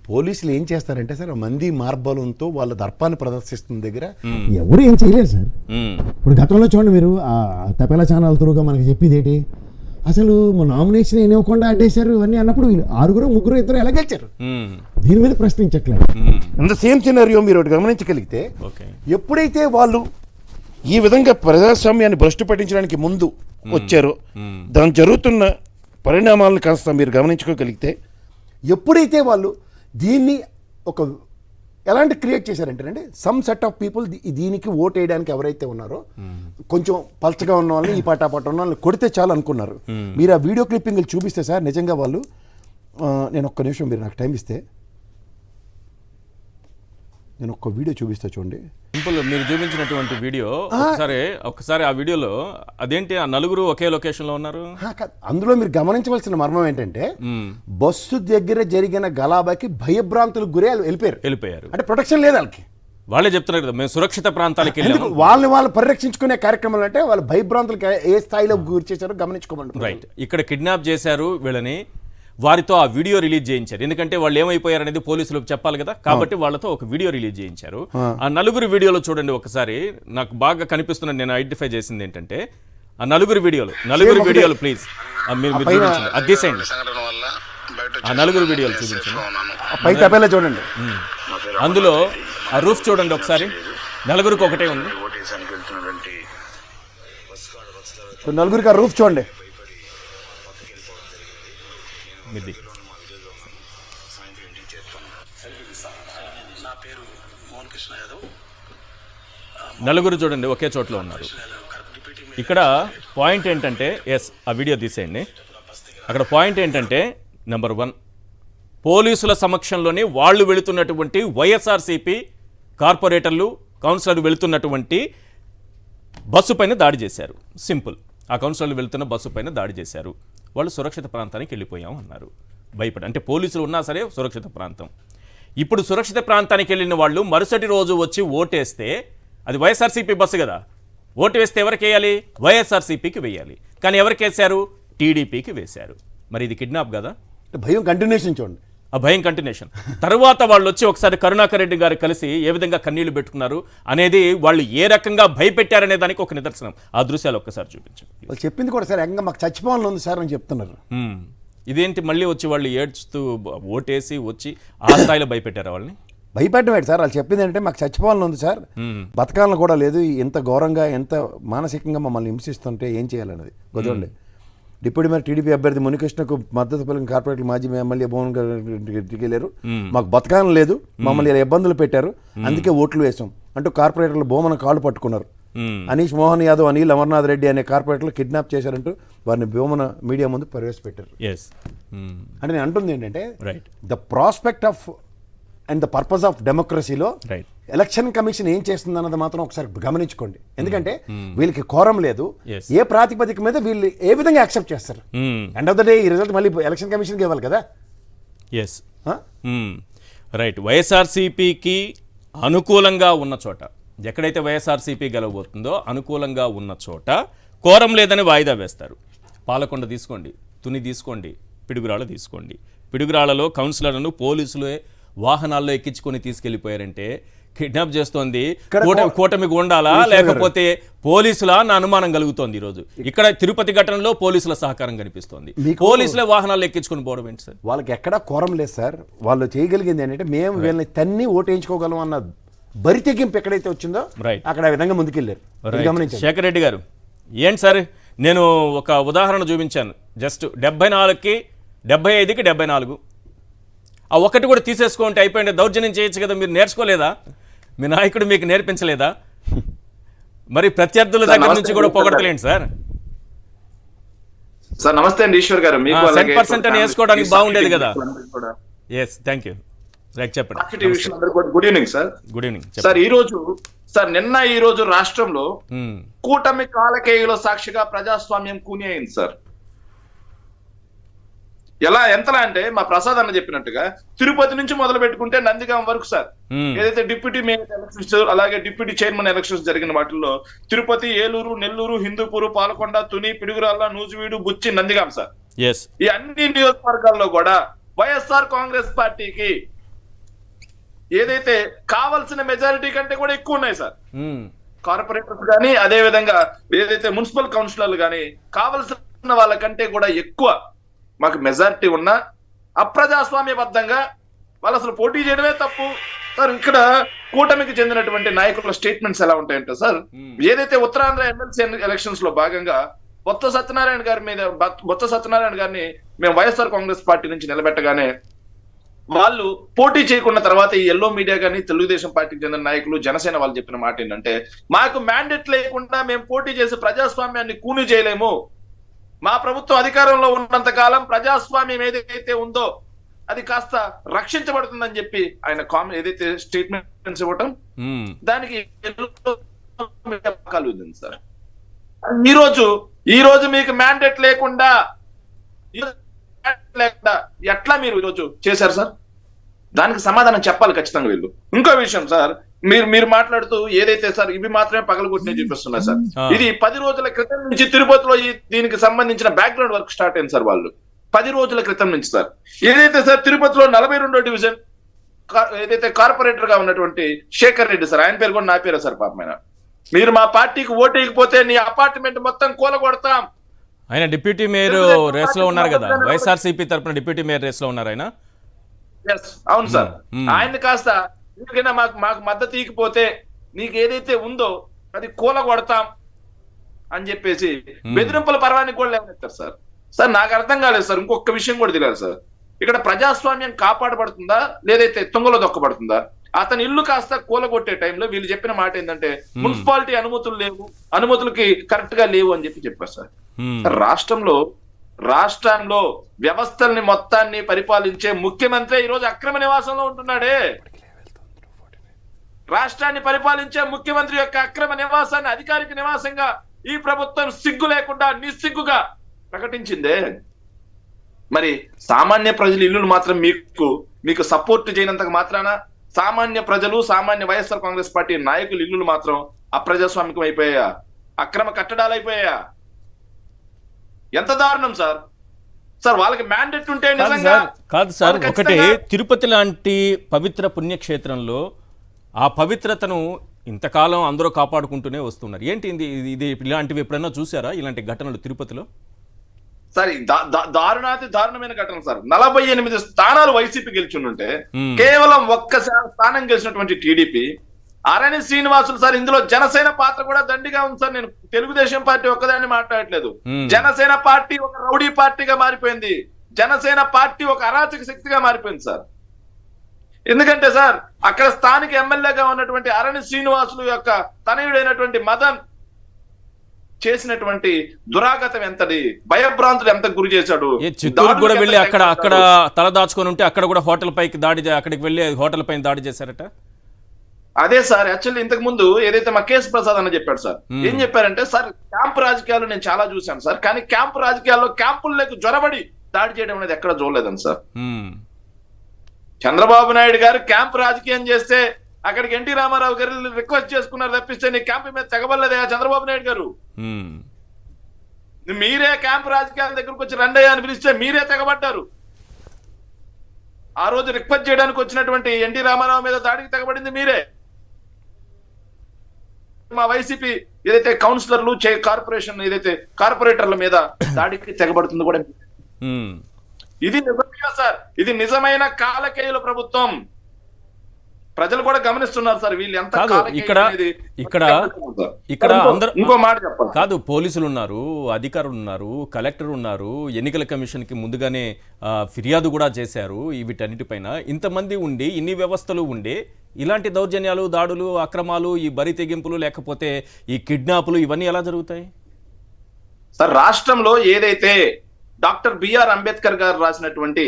పోలీసులు ఏం చేస్తారంటే సార్, మంది మార్బలంతో వాళ్ళ దర్పాన్ని ప్రదర్శిస్తున్న దగ్గర ఎవరు ఏం చేయలేరు సార్. ఇప్పుడు గతంలో చూడండి మీరు తపేలా ఛానల్ త్రూగా మనకి చెప్పేది ఏంటి, అసలు నామినేషన్ ఏనివ్వకుండా అడ్డేశారు ఇవన్నీ అన్నప్పుడు వీళ్ళు 6, 3, 2 ఎలా గెలిచారు? దీని మీద ప్రశ్నించట్లేదు. అంత సేమ్ సినారియో మీరు ఒకటి గమనించగలిగితే, ఎప్పుడైతే వాళ్ళు ఈ విధంగా ప్రజాస్వామ్యాన్ని భ్రష్టు పట్టించడానికి ముందు వచ్చారో దాని జరుగుతున్న పరిణామాలను కాస్త మీరు గమనించుకోగలిగితే, ఎప్పుడైతే వాళ్ళు దీన్ని ఒక ఎలాంటి క్రియేట్ చేశారంటేనండి, సమ్ సెట్ ఆఫ్ పీపుల్ దీనికి ఓట్ వేయడానికి ఎవరైతే ఉన్నారో కొంచెం పల్చగా ఉన్న వాళ్ళని, ఈ పాట ఉన్న వాళ్ళని కొడితే చాలు అనుకున్నారు. మీరు ఆ వీడియో క్లిప్పింగ్లు చూపిస్తే సార్ నిజంగా వాళ్ళు, నేను ఒక్క నిమిషం మీరు నాకు టైం ఇస్తే నేను ఒక్క వీడియో చూపిస్తా చూడండి. సింపుల్, మీరు చూపించినటువంటి వీడియో ఒకసారి ఆ వీడియోలో అదేంటి ఆ నలుగురు ఒకే లొకేషన్ లో ఉన్నారు? అందులో మీరు గమనించవలసిన మర్మం ఏంటంటే, బస్సు దగ్గర జరిగిన గలాబాకి భయభ్రాంతులకు గురే వెళ్ళిపోయారు. అంటే ప్రొటెక్షన్ లేదు వాళ్ళకి. వాళ్ళే చెప్తున్నారు కదా, మేము సురక్షిత ప్రాంతాలకి వెళ్ళాము. వాళ్ళు పరిరక్షించుకునే కార్యక్రమాలు అంటే వాళ్ళ భయభ్రాంతులకు ఏ స్థాయిలో గురి చేశారో గమనించుకోమండి. రైట్, ఇక్కడ కిడ్నాప్ చేశారు వీళ్ళని, వారితో ఆ వీడియో రిలీజ్ చేయించారు. ఎందుకంటే వాళ్ళు ఏమైపోయారు అనేది పోలీసులకు చెప్పాలి కదా, కాబట్టి వాళ్ళతో ఒక వీడియో రిలీజ్ చేయించారు. ఆ నలుగురు వీడియోలో చూడండి ఒకసారి. నాకు బాగా కనిపిస్తున్న నేను ఐడెంటిఫై చేసింది ఏంటంటే ఆ నలుగురు వీడియోలు ప్లీజ్ మీరు చూపించండి, అది తీసేయండి. ఆ నలుగురు వీడియోలు చూపించండి, చూడండి. అందులో ఆ రూఫ్ చూడండి ఒకసారి, నలుగురికి ఒకటే ఉంది. నలుగురికి ఆ రూఫ్ చూడండి. నలుగురు చూడండి ఒకే చోట్లో ఉన్నారు. ఇక్కడ పాయింట్ ఏంటంటే, ఆ వీడియో తీసేయండి. అక్కడ పాయింట్ ఏంటంటే నెంబర్ 1, పోలీసుల సమక్షంలోనే వాళ్ళు వెళుతున్నటువంటి వైఎస్ఆర్సీపీ కార్పొరేటర్లు కౌన్సిలర్లు వెళుతున్నటువంటి బస్సు పైన దాడి చేశారు. సింపుల్. ఆ కౌన్సిలర్లు వెళుతున్న బస్సు పైన దాడి చేశారు. వాళ్ళు సురక్షిత ప్రాంతానికి వెళ్ళిపోయాం అన్నారు. భయపడి, అంటే పోలీసులు ఉన్నా సరే సురక్షిత ప్రాంతం. ఇప్పుడు సురక్షిత ప్రాంతానికి వెళ్ళిన వాళ్ళు మరుసటి రోజు వచ్చి ఓటేస్తే, అది వైఎస్ఆర్సీపీ బస్సు కదా, ఓటు వేస్తే ఎవరికి వేయాలి? వైఎస్ఆర్సీపీకి వేయాలి. కానీ ఎవరికి వేశారు? టీడీపీకి వేశారు. మరి ఇది కిడ్నాప్ కదా? భయం కంటిన్యూషన్ చూడండి. ఆ భయం కంటిన్యూషన్. తర్వాత వాళ్ళు వచ్చి ఒకసారి కరుణాకర్ రెడ్డి గారు కలిసి ఏ విధంగా కన్నీళ్లు పెట్టుకున్నారు అనేది, వాళ్ళు ఏ రకంగా భయపెట్టారనే దానికి ఒక నిదర్శనం. ఆ దృశ్యాలు ఒక్కసారి చూపించండి. వాళ్ళు చెప్పింది కూడా సార్, ఏకంగా మాకు చచ్చిపోవాలని ఉంది సార్ అని చెప్తున్నారు. ఇదేంటి మళ్ళీ వచ్చి వాళ్ళు ఏడ్చుతూ ఓటేసి వచ్చి ఆ స్థాయిలో భయపెట్టారు వాళ్ళని? భయపెట్టడం సార్, వాళ్ళు చెప్పింది అంటే మాకు చచ్చిపోవాలని ఉంది సార్, బతకాలను కూడా లేదు, ఎంత ఘోరంగా ఎంత మానసికంగా మమ్మల్ని హింసిస్తుంటే ఏం చేయాలన్నది. కుదరండి. డిప్యూటీ మేయర్ టీడీపీ అభ్యర్థి మునికృష్ణకు మద్దతు పలికిన కార్పొరేటర్ మాజీ ఎమ్మెల్యే భువన్ రెడ్డికి వెళ్ళారు. మాకు బతకాలం లేదు, మమ్మల్ని ఇలా ఇబ్బందులు పెట్టారు, అందుకే ఓట్లు వేసాం అంటూ కార్పొరేటర్లు భూమన కాళ్ళు పట్టుకున్నారు. అనీష్ మోహన్ యాదవ్, అనిల్ అమర్నాథ్ రెడ్డి అనే కార్పొరేటర్లు కిడ్నాప్ చేశారంటూ వారిని భూమన మీడియా ముందు ప్రవేశపెట్టారు. అంటే నేను అంటుంది ఏంటంటే, the prospect of and the purpose of డెమోక్రసీలో ఎలక్షన్ కమిషన్ ఏం చేస్తుంది అన్నది మాత్రం ఒకసారి గమనించుకోండి. ఎందుకంటే వీళ్ళకి కోరం లేదు, ఏ ప్రాతిపదిక మీద వీళ్ళు ఏ విధంగా యాక్సెప్ట్ చేస్తారు. ఎండ్ ఆఫ్ ద డే ఈ రిజల్ట్ మళ్ళీ ఎలక్షన్ కమిషన్కి ఇవ్వాలి కదా. రైట్. వైఎస్ఆర్సీపీకి అనుకూలంగా ఉన్న చోట, ఎక్కడైతే వైఎస్ఆర్సీపీ గెలవబోతుందో అనుకూలంగా ఉన్న చోట కోరం లేదని వాయిదా వేస్తారు. పాలకొండ తీసుకోండి, తుని తీసుకోండి, పిడుగురాళ్ళ తీసుకోండి. పిడుగురాళ్లలో కౌన్సిలర్లను పోలీసులే వాహనాల్లో ఎక్కించుకొని తీసుకెళ్లిపోయారంటే కిడ్నాప్ చేస్తోంది కూటమికి ఉండాలా లేకపోతే పోలీసులా అన్న అనుమానం కలుగుతోంది. ఈరోజు ఇక్కడ తిరుపతి ఘటనలో పోలీసుల సహకారం కనిపిస్తోంది. పోలీసులే వాహనాల్లో ఎక్కించుకొని పోవడం ఏంటి సార్? వాళ్ళకి ఎక్కడా కోరం లేదు సార్. వాళ్ళు చేయగలిగింది ఏంటంటే, మేము వీళ్ళని తన్ని ఓటేయించుకోగలం అన్న బరి తెగింపు ఎక్కడైతే వచ్చిందో అక్కడ ఆ విధంగా ముందుకెళ్ళారు. శేఖర్ రెడ్డి గారు ఏంటి సార్, నేను ఒక ఉదాహరణ చూపించాను. జస్ట్ 74కి 75కి 74, ఆ ఒక్కటి కూడా తీసేసుకుంటే అయిపోయింది. దౌర్జన్యం చేయొచ్చు కదా, మీరు నేర్చుకోలేదా? మీ నాయకుడు మీకు నేర్పించలేదా? మరి ప్రత్యర్థుల దగ్గర నుంచి కూడా పొగడతలేండి సార్. సార్ నమస్తే అండి ఈశ్వర్ గారు. 100% అని వేసుకోవడానికి బాగుండేది కదా. Thank you. చెప్పండి. Good evening sir. Good evening sir. నిన్న ఈ రోజు రాష్ట్రంలో కూటమి కాలకేయుల సాక్షిగా ప్రజాస్వామ్యం కూని అయింది సార్. ఎంతలా అంటే మా ప్రసాద్ అన్న చెప్పినట్టుగా తిరుపతి నుంచి మొదలు పెట్టుకుంటే నందిగాం వరకు సార్, ఏదైతే డిప్యూటీ మేయర్ ఎలక్షన్స్ అలాగే డిప్యూటీ చైర్మన్ ఎలక్షన్స్ జరిగిన వాటిల్లో తిరుపతి, ఏలూరు, నెల్లూరు, హిందూపూర్, పాలకొండ, తుని, పిడుగురాళ్ళ, నూజివీడు, బుచ్చి, నందిగాం సార్. ఈ అన్ని నియోజకవర్గాల్లో కూడా వైఎస్ఆర్ కాంగ్రెస్ పార్టీకి ఏదైతే కావాల్సిన మెజారిటీ కంటే కూడా ఎక్కువ ఉన్నాయి సార్. కార్పొరేటర్స్ కానీ అదే విధంగా ఏదైతే మున్సిపల్ కౌన్సిలర్లు కానీ కావాల్సిన వాళ్ళకంటే కూడా ఎక్కువ మాకు మెజారిటీ ఉన్న అప్రజాస్వామ్యబద్ధంగా వాళ్ళు అసలు పోటీ చేయడమే తప్పు సార్. ఇక్కడ కూటమికి చెందినటువంటి నాయకుల స్టేట్మెంట్స్ ఎలా ఉంటాయంటే సార్, ఏదైతే ఉత్తరాంధ్ర ఎమ్మెల్సీ ఎలక్షన్స్ లో భాగంగా బొత్స సత్యనారాయణ గారిని మేము వైఎస్ఆర్ కాంగ్రెస్ పార్టీ నుంచి నిలబెట్టగానే వాళ్ళు పోటీ చేయకున్న తర్వాత ఈ ఎల్లో మీడియా కానీ తెలుగుదేశం పార్టీకి చెందిన నాయకులు, జనసేన వాళ్ళు చెప్పిన మాట ఏంటంటే, మాకు మ్యాండేట్ లేకుండా మేము పోటీ చేసి ప్రజాస్వామ్యాన్ని కూని చేయలేము, మా ప్రభుత్వం అధికారంలో ఉన్నంత కాలం ప్రజాస్వామ్యం ఏదైతే ఉందో అది కాస్త రక్షించబడుతుందని చెప్పి ఆయన ఏదైతే స్టేట్మెంట్స్ ఇవ్వటం, దానికి సార్ ఈ రోజు మీకు మ్యాండేట్ లేకుండా ఎట్లా మీరు ఈరోజు చేశారు సార్? దానికి సమాధానం చెప్పాలి ఖచ్చితంగా వీళ్ళు. ఇంకో విషయం సార్, మీరు మాట్లాడుతూ ఏదైతే సార్ ఇవి మాత్రమే పగలగొట్టినే చూపిస్తున్నారు సార్. ఇది 10 రోజుల క్రితం నుంచి తిరుపతిలో దీనికి సంబంధించిన బ్యాక్గ్రౌండ్ వర్క్ స్టార్ట్ అయింది సార్. వాళ్ళు 10 రోజుల క్రితం నుంచి సార్ ఏదైతే సార్ తిరుపతిలో 42వ డివిజన్ ఏదైతే కార్పొరేటర్ గా ఉన్నటువంటి శేఖర్ రెడ్డి సార్, ఆయన పేరు కూడా నా పేరే సార్ పాపమైన, మీరు మా పార్టీకి ఓటేయకపోతే నీ అపార్ట్మెంట్ మొత్తం కూలగొడతాం. ఆయన డిప్యూటీ మేయర్ రేస్ లో ఉన్నారు కదా, వైఎస్ఆర్సీపీ తరపున డిప్యూటీ మేయర్ రేస్ లో ఉన్నారు ఆయన. అవును సార్, ఆయన కాస్త ఎందుకైనా మాకు మద్దతు ఇకపోతే నీకు ఏదైతే ఉందో అది కూలగొడతాం అని చెప్పేసి బెదిరింపుల పర్వానికి కూడా లేవనెత్తారు సార్. సార్ నాకు అర్థం కాలేదు సార్, ఇంకొక విషయం కూడా తెలియదు సార్, ఇక్కడ ప్రజాస్వామ్యం కాపాడబడుతుందా లేదైతే తుంగలో దొక్కబడుతుందా? అతని ఇల్లు కాస్త కూలగొట్టే టైంలో వీళ్ళు చెప్పిన మాట ఏంటంటే మున్సిపాలిటీ అనుమతులు లేవు, అనుమతులకి కరెక్ట్ గా లేవు అని చెప్పారు సార్. రాష్ట్రంలో వ్యవస్థల్ని మొత్తాన్ని పరిపాలించే ముఖ్యమంత్రి ఈరోజు అక్రమ నివాసంలో ఉంటున్నాడే. రాష్ట్రాన్ని పరిపాలించే ముఖ్యమంత్రి యొక్క అక్రమ నివాసాన్ని అధికారిక నివాసంగా ఈ ప్రభుత్వం సిగ్గు లేకుండా నిస్సిగ్గుగా ప్రకటించిందే. మరి సామాన్య ప్రజల ఇల్లులు మాత్రం మీకు సపోర్ట్ చేయనంతకు మాత్రాన సామాన్య ప్రజలు, సామాన్య వైఎస్ఆర్ కాంగ్రెస్ పార్టీ నాయకులు ఇల్లులు మాత్రం అప్రజాస్వామికం అయిపోయా, అక్రమ కట్టడాలు అయిపోయా. ఎంత దారుణం సార్. సార్ వాళ్ళకి మ్యాండేట్ ఉంటే కాదు సార్, ఒకటి తిరుపతి లాంటి పవిత్ర పుణ్యక్షేత్రంలో ఆ పవిత్రతను ఇంతకాలం అందరూ కాపాడుకుంటూనే వస్తున్నారు. ఏంటి ఇది ఇలాంటివి ఎప్పుడైనా చూసారా, ఇలాంటి ఘటనలు తిరుపతిలో? సార్ దారుణమైన ఘటన సార్. 48 స్థానాలు వైసీపీ గెలుచుంటే కేవలం ఒక్క స్థానం గెలిచినటువంటి టీడీపీ, అరణి శ్రీనివాసులు సార్, ఇందులో జనసేన పాత్ర కూడా దండిగా ఉంది సార్. నేను తెలుగుదేశం పార్టీ ఒక్కదాన్ని మాట్లాడట్లేదు. జనసేన పార్టీ ఒక రౌడీ పార్టీగా మారిపోయింది, జనసేన పార్టీ ఒక అరాచక శక్తిగా మారిపోయింది సార్. ఎందుకంటే సార్ అక్కడ స్థానిక ఎమ్మెల్యేగా ఉన్నటువంటి అరణి శ్రీనివాసులు యొక్క తనయుడైనటువంటి మదన్ చేసినటువంటి దురాగతం ఎంతది, భయభ్రాంతులు ఎంత గురి చేశాడు. చిత్తూరు కూడా వెళ్ళి అక్కడ తల దాచుకొని ఉంటే అక్కడ కూడా హోటల్ పైకి అక్కడికి వెళ్ళి హోటల్ పైన దాడి చేశారట. అదే సార్, యాక్చువల్లీ ఇంతకు ముందు ఏదైతే మా కేసు ప్రసాద్ అని చెప్పాడు సార్, ఏం చెప్పారంటే సార్ క్యాంపు రాజకీయాలు నేను చాలా చూశాను సార్, కానీ క్యాంపు రాజకీయాల్లో క్యాంపుల్లోకి జ్వరబడి దాడి చేయడం అనేది ఎక్కడ చూడలేదని సార్. చంద్రబాబు నాయుడు గారు క్యాంపు రాజకీయం చేస్తే అక్కడికి ఎన్టీ రామారావు గారు రిక్వెస్ట్ చేసుకున్నారు తప్పిస్తే నీ క్యాంపు మీద తెగబడలేదా చంద్రబాబు నాయుడు గారు? మీరే క్యాంపు రాజకీయాల దగ్గరకు వచ్చి రండయ్య అని పిలిస్తే మీరే తెగబడ్డారు. ఆ రోజు రిక్వెస్ట్ చేయడానికి వచ్చినటువంటి ఎన్టీ రామారావు మీద దాడికి తెగబడింది మీరే. మా వైసీపీ ఏదైతే కౌన్సిలర్లు కార్పొరేషన్ ఏదైతే కార్పొరేటర్ల మీద దాడికి తెగబడుతుంది కూడా. ఇది నిజంగా సార్, ఇది నిజమైన కాలకేయుల ప్రభుత్వం. ప్రజలు కూడా గమనిస్తున్నారు సార్ వీళ్ళు ఎంత. ఇక్కడ అందరూ ఇంకో మాట చెప్పాలి కాదు, పోలీసులు ఉన్నారు, అధికారులు ఉన్నారు, కలెక్టర్ ఉన్నారు, ఎన్నికల కమిషన్ కి ముందుగానే ఫిర్యాదు కూడా చేశారు. వీటన్నిటిపైన ఇంతమంది ఉండి, ఇన్ని వ్యవస్థలు ఉండి ఇలాంటి దౌర్జన్యాలు, దాడులు, అక్రమాలు, ఈ బరి తెగింపులు, లేకపోతే ఈ కిడ్నాపులు ఇవన్నీ ఎలా జరుగుతాయి సార్? రాష్ట్రంలో ఏదైతే డాక్టర్ బిఆర్ అంబేద్కర్ గారు రాసినటువంటి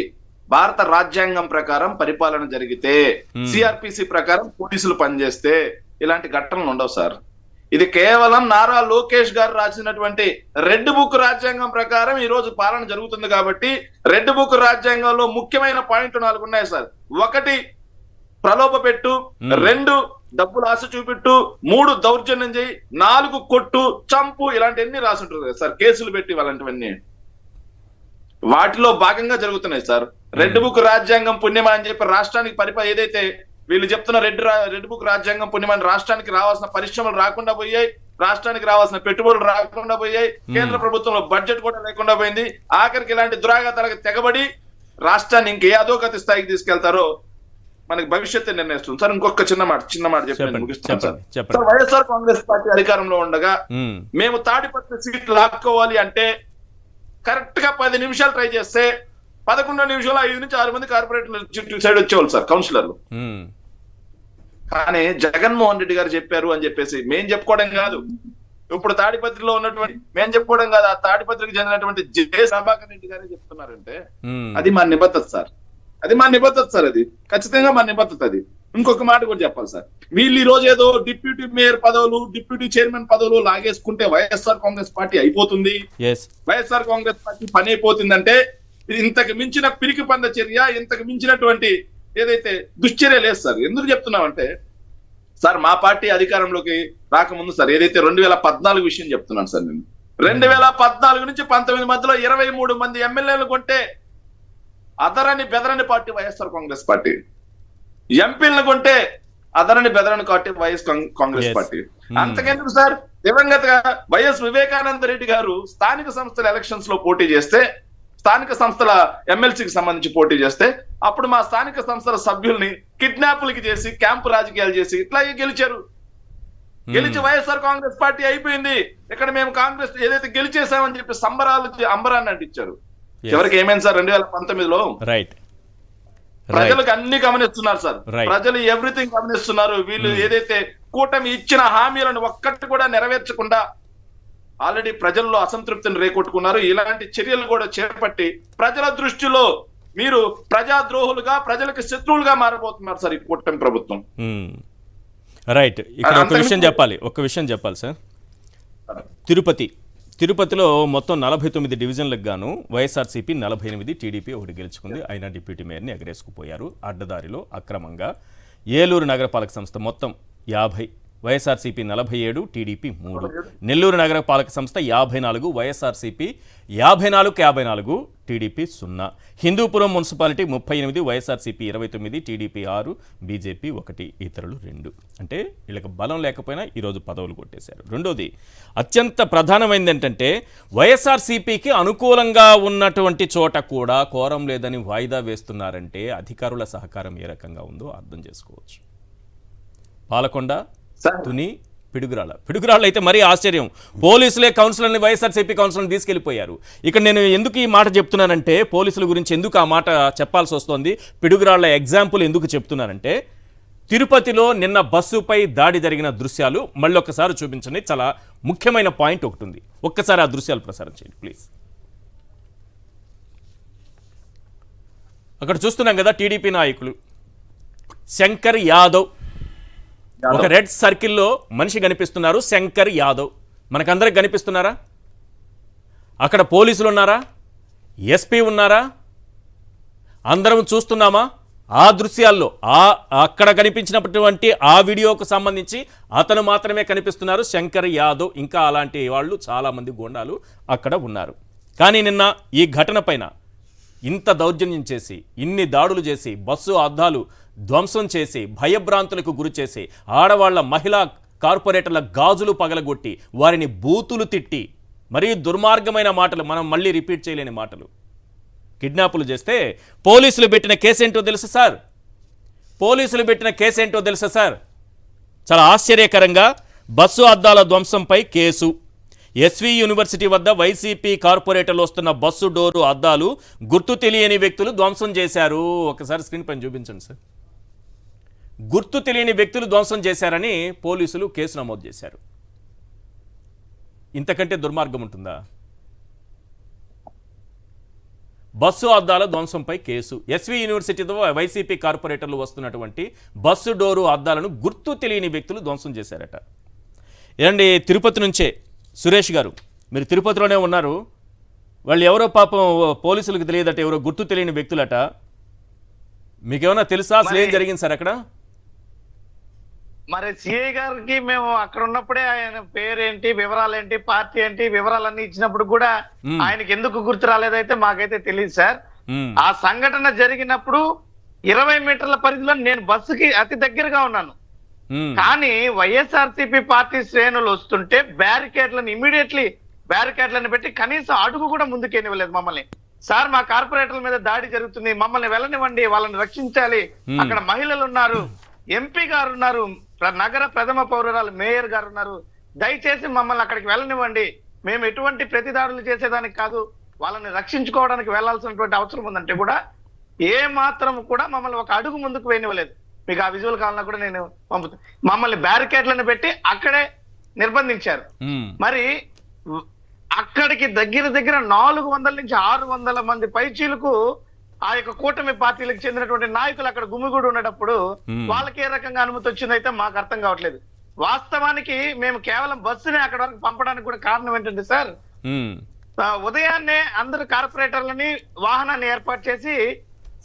భారత రాజ్యాంగం ప్రకారం పరిపాలన జరిగితే, సిఆర్పిసి ప్రకారం పోలీసులు పనిచేస్తే ఇలాంటి ఘటనలు ఉండవు సార్. ఇది కేవలం నారా లోకేష్ గారు రాసినటువంటి రెడ్ బుక్ రాజ్యాంగం ప్రకారం ఈ రోజు పాలన జరుగుతుంది కాబట్టి, రెడ్ బుక్ రాజ్యాంగంలో ముఖ్యమైన పాయింట్లు 4 ఉన్నాయి సార్. 1 ప్రలోభ పెట్టు, 2 డబ్బులు ఆశ చూపెట్టు, 3 దౌర్జన్యం చేయి, 4 కొట్టు, చంపు, ఇలాంటివన్నీ రాసి ఉంటుంది కదా సార్, కేసులు పెట్టి అలాంటివన్నీ వాటిలో భాగంగా జరుగుతున్నాయి సార్. రెడ్ బుక్ రాజ్యాంగం పుణ్యమా అని చెప్పి రాష్ట్రానికి ఏదైతే వీళ్ళు చెప్తున్న రెడ్ బుక్ రాజ్యాంగం పుణ్యమని రాష్ట్రానికి రావాల్సిన పరిశ్రమలు రాకుండా పోయాయి, రాష్ట్రానికి రావాల్సిన పెట్టుబడులు రాకుండా పోయాయి, కేంద్ర ప్రభుత్వంలో బడ్జెట్ కూడా లేకుండా పోయింది. ఆఖరికి ఇలాంటి దురాఘాతాలకు తెగబడి రాష్ట్రాన్ని ఇంకే అధోగతి స్థాయికి తీసుకెళ్తారో మనకి భవిష్యత్తు నిర్ణయిస్తుంది సార్. ఇంకొక చిన్న మాట చెప్పండి ముగిస్తాను సార్. వైఎస్ఆర్ కాంగ్రెస్ పార్టీ అధికారంలో ఉండగా మేము తాడిపత్రి సీట్లు లాక్కోవాలి అంటే కరెక్ట్ గా 10 నిమిషాలు ట్రై చేస్తే 11 నిమిషాలు 5 నుంచి 6 మంది కార్పొరేటర్లు సైడ్ వచ్చేవాళ్ళు సార్, కౌన్సిలర్లు. కానీ జగన్మోహన్ రెడ్డి గారు చెప్పారు అని చెప్పేసి మేం చెప్పుకోవడం కాదు, ఇప్పుడు తాడిపత్రిలో ఉన్నటువంటి మేము చెప్పుకోవడం కాదు, ఆ తాడిపత్రికి చెందినటువంటి జే ప్రభాకర్ రెడ్డి గారే చెప్తున్నారంటే అది మా నిబద్ధత సార్. అది ఖచ్చితంగా మా నిబద్ధత. అది ఇంకొక మాట కూడా చెప్పాలి సార్, వీళ్ళు ఈ రోజు ఏదో డిప్యూటీ మేయర్ పదవులు, డిప్యూటీ చైర్మన్ పదవులు లాగేసుకుంటే వైఎస్ఆర్ కాంగ్రెస్ పార్టీ అయిపోతుంది, వైఎస్ఆర్ కాంగ్రెస్ పార్టీ పని అయిపోతుందంటే ఇంతకు మించిన పిరికి పంద చర్య, ఇంతకు మించినటువంటి ఏదైతే దుశ్చర్య లేదు సార్. ఎందుకు చెప్తున్నామంటే సార్, మా పార్టీ అధికారంలోకి రాకముందు సార్ ఏదైతే 2014 విషయం చెప్తున్నాను సార్ నేను, 2014 నుంచి 19 మధ్యలో 23 మంది ఎమ్మెల్యేలు కొంటే అదరని బెదరని పార్టీ వైఎస్ఆర్ కాంగ్రెస్ పార్టీ. ఎంపీలను కొంటే అదరని బెదరని పార్టీ కాంగ్రెస్ Yes. పార్టీ. అంతకెందుకు సార్, దివంగత వైఎస్ వివేకానంద రెడ్డి గారు స్థానిక సంస్థల ఎలక్షన్స్ లో పోటీ చేస్తే, స్థానిక సంస్థల ఎమ్మెల్సీకి సంబంధించి పోటీ చేస్తే, అప్పుడు మా స్థానిక సంస్థల సభ్యుల్ని కిడ్నాపులకి చేసి క్యాంపు రాజకీయాలు చేసి ఇట్లాగే గెలిచారు. గెలిచి వైఎస్ఆర్ కాంగ్రెస్ పార్టీ అయిపోయింది, ఇక్కడ మేము కాంగ్రెస్ ఏదైతే గెలిచేసామని చెప్పి సంబరాలు అంబరాన్ని అంటించారు. చివరికి ఏమైంది సార్ 2019లో? రైట్. ప్రజలకు అన్ని గమనిస్తున్నారు సార్, Right. ప్రజలు ఎవ్రీథింగ్ గమనిస్తున్నారు. వీళ్ళు ఏదైతే కూటమి ఇచ్చిన హామీలను ఒక్కటి కూడా నెరవేర్చకుండా ఆల్రెడీ ప్రజల్లో అసంతృప్తిని రేకొట్టుకున్నారు. ఇలాంటి చర్యలు కూడా చేపట్టి ప్రజల దృష్టిలో మీరు ప్రజాద్రోహులుగా, ప్రజలకు శత్రువులుగా మారబోతున్నారు సార్ ఈ కూటమి ప్రభుత్వం. రైట్. ఇక్కడ ఒక విషయం చెప్పాలి సార్. తిరుపతిలో మొత్తం 49 డివిజన్లకు గాను వైఎస్ఆర్సీపీ 48, టీడీపీ 1 గెలుచుకుంది. అయినా డిప్యూటీ మేయర్ని ఎగరేసుకుపోయారు అడ్డదారిలో అక్రమంగా. ఏలూరు నగరపాలక సంస్థ మొత్తం 50, వైఎస్ఆర్సీపీ 47, టీడీపీ 3. నెల్లూరు నగరపాలక సంస్థ 54, YSRCP 54, TDP 0. Hindupuram municipality 38, YSRCP 29, TDP 6, BJP 1, ఇతరులు 2. అంటే వీళ్ళకి బలం లేకపోయినా ఈరోజు పదవులు కొట్టేశారు. రెండోది అత్యంత ప్రధానమైనది ఏంటంటే వైఎస్ఆర్సీపీకి అనుకూలంగా ఉన్నటువంటి చోట కూడా కోరం లేదని వాయిదా వేస్తున్నారంటే అధికారుల సహకారం ఏ రకంగా ఉందో అర్థం చేసుకోవచ్చు. పాలకొండ, తుని, పిడుగురాళ్ళు అయితే మరీ ఆశ్చర్యం. పోలీసులే కౌన్సిలర్ని, వైఎస్ఆర్సీపీ కౌన్సిలర్ని తీసుకెళ్లిపోయారు. ఇక్కడ నేను ఎందుకు ఈ మాట చెప్తున్నానంటే, పోలీసుల గురించి ఎందుకు ఆ మాట చెప్పాల్సి వస్తుంది, పిడుగురాళ్ల ఎగ్జాంపుల్ ఎందుకు చెప్తున్నానంటే, తిరుపతిలో నిన్న బస్సుపై దాడి జరిగిన దృశ్యాలు మళ్ళొక్కసారి చూపించండి. చాలా ముఖ్యమైన పాయింట్ ఒకటి ఉంది. ఒక్కసారి ఆ దృశ్యాలు ప్రసారం చేయండి ప్లీజ్. అక్కడ చూస్తున్నాం కదా, టీడీపీ నాయకులు శంకర్ యాదవ్, ఒక రెడ్ సర్కిల్లో మనిషి కనిపిస్తున్నారు, శంకర్ యాదవ్. మనకందరికి కనిపిస్తున్నారా? అక్కడ పోలీసులు ఉన్నారా? ఎస్పీ ఉన్నారా? అందరం చూస్తున్నామా? ఆ దృశ్యాల్లో అక్కడ కనిపించినటువంటి ఆ వీడియోకు సంబంధించి అతను మాత్రమే కనిపిస్తున్నారు, శంకర్ యాదవ్. ఇంకా అలాంటి వాళ్ళు చాలామంది గూండాలు అక్కడ ఉన్నారు. కానీ నిన్న ఈ ఘటన పైన ఇంత దౌర్జన్యం చేసి, ఇన్ని దాడులు చేసి, బస్సు అద్దాలు ధ్వంసం చేసి, భయభ్రాంతులకు గురి చేసి, ఆడవాళ్ల మహిళా కార్పొరేటర్ల గాజులు పగలగొట్టి, వారిని బూతులు తిట్టి, మరీ దుర్మార్గమైన మాటలు, మనం మళ్ళీ రిపీట్ చేయలేని మాటలు, కిడ్నాపులు చేస్తే పోలీసులు పెట్టిన కేసేంటో తెలుసా సార్? చాలా ఆశ్చర్యకరంగా బస్సు అద్దాల ధ్వంసంపై కేసు. ఎస్వి యూనివర్సిటీ వద్ద వైసీపీ కార్పొరేటర్లు వస్తున్న బస్సు డోరు అద్దాలు గుర్తు తెలియని వ్యక్తులు ధ్వంసం చేశారు. ఒకసారి స్క్రీన్ పైన చూపించండి సార్. గుర్తు తెలియని వ్యక్తులు ధ్వంసం చేశారని పోలీసులు కేసు నమోదు చేశారు. ఇంతకంటే దుర్మార్గం ఉంటుందా? బస్సు అద్దాల ధ్వంసంపై కేసు. ఎస్వి యూనివర్సిటీతో వైసీపీ కార్పొరేటర్లు వస్తున్నటువంటి బస్సు డోరు అద్దాలను గుర్తు తెలియని వ్యక్తులు ధ్వంసం చేశారట. ఏమండి, తిరుపతి నుంచే సురేష్ గారు, మీరు తిరుపతిలోనే ఉన్నారు. వాళ్ళు ఎవరో పాపం పోలీసులకు తెలియదట, ఎవరో గుర్తు తెలియని వ్యక్తులట. మీకేమన్నా తెలుసా? అసలు ఏం జరిగింది సార్ అక్కడ? మరి సిఐ గారికి మేము అక్కడ ఉన్నప్పుడే ఆయన పేరేంటి, వివరాలేంటి, పార్టీ ఏంటి, వివరాలన్నీ ఇచ్చినప్పుడు కూడా ఆయనకి ఎందుకు గుర్తు రాలేదైతే మాకైతే తెలియదు సార్. ఆ సంఘటన జరిగినప్పుడు 20 మీటర్ల పరిధిలో నేను బస్సుకి అతి దగ్గరగా ఉన్నాను. కానీ వైఎస్ఆర్సీపీ పార్టీ శ్రేణులు వస్తుంటే ఇమీడియట్లీ బ్యారికేడ్లను పెట్టి కనీసం అడుగు కూడా ముందుకెనివ్వలేదు మమ్మల్ని. సార్, మా కార్పొరేటర్ల మీద దాడి జరుగుతుంది, మమ్మల్ని వెళ్ళనివ్వండి, వాళ్ళని రక్షించాలి, అక్కడ మహిళలు ఉన్నారు, ఎంపీ గారు ఉన్నారు, నగర ప్రథమ పౌరురాలు మేయర్ గారు ఉన్నారు, దయచేసి మమ్మల్ని అక్కడికి వెళ్ళనివ్వండి, మేము ఎటువంటి ప్రతిదాడులు చేసేదానికి కాదు, వాళ్ళని రక్షించుకోవడానికి వెళ్లాల్సినటువంటి అవసరం ఉందంటే కూడా ఏ మాత్రం కూడా మమ్మల్ని ఒక అడుగు ముందుకు వేయనివ్వలేదు. మీకు ఆ విజువల్ కావాలన్నా కూడా నేను పంపుతాను. మమ్మల్ని బ్యారికేడ్లను పెట్టి అక్కడే నిర్బంధించారు. మరి అక్కడికి దగ్గర 400 నుంచి 600 మంది పైచీలకు ఆ యొక్క కూటమి పార్టీలకు చెందినటువంటి నాయకులు అక్కడ గుమిగూడి ఉన్నప్పుడు వాళ్ళకి ఏ రకంగా అనుమతి వచ్చిందైతే మాకు అర్థం కావట్లేదు. వాస్తవానికి మేము కేవలం బస్సుని అక్కడ వరకు పంపడానికి కూడా కారణం ఏంటంటే సార్, ఉదయాన్నే అందరు కార్పొరేటర్లని వాహనాన్ని ఏర్పాటు చేసి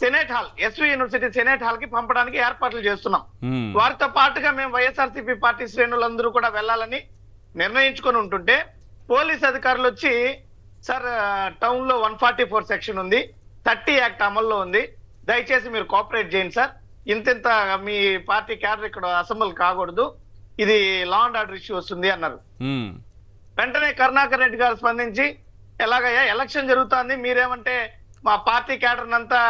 senate hall, SV university senate hall కి పంపడానికి ఏర్పాట్లు చేస్తున్నాం. వారితో పాటుగా మేము వైఎస్ఆర్సీపీ పార్టీ శ్రేణులందరూ కూడా వెళ్లాలని నిర్ణయించుకొని ఉంటుంటే పోలీస్ అధికారులు వచ్చి సార్ టౌన్ లో 144 సెక్షన్ ఉంది, 30 యాక్ట్ అమల్లో ఉంది, దయచేసి మీరు కోఆపరేట్ చేయండి సార్, ఇంత మీ పార్టీ క్యాడర్ ఇక్కడ అసెంబ్లీ కాకూడదు, ఇది లా అండ్ ఆర్డర్ ఇష్యూ వస్తుంది అన్నారు. వెంటనే కరుణాకర్ రెడ్డి గారు స్పందించి ఎలాగయ్యా ఎలక్షన్ జరుగుతోంది, మీరేమంటే మా పార్టీ క్యాడర్ అంతా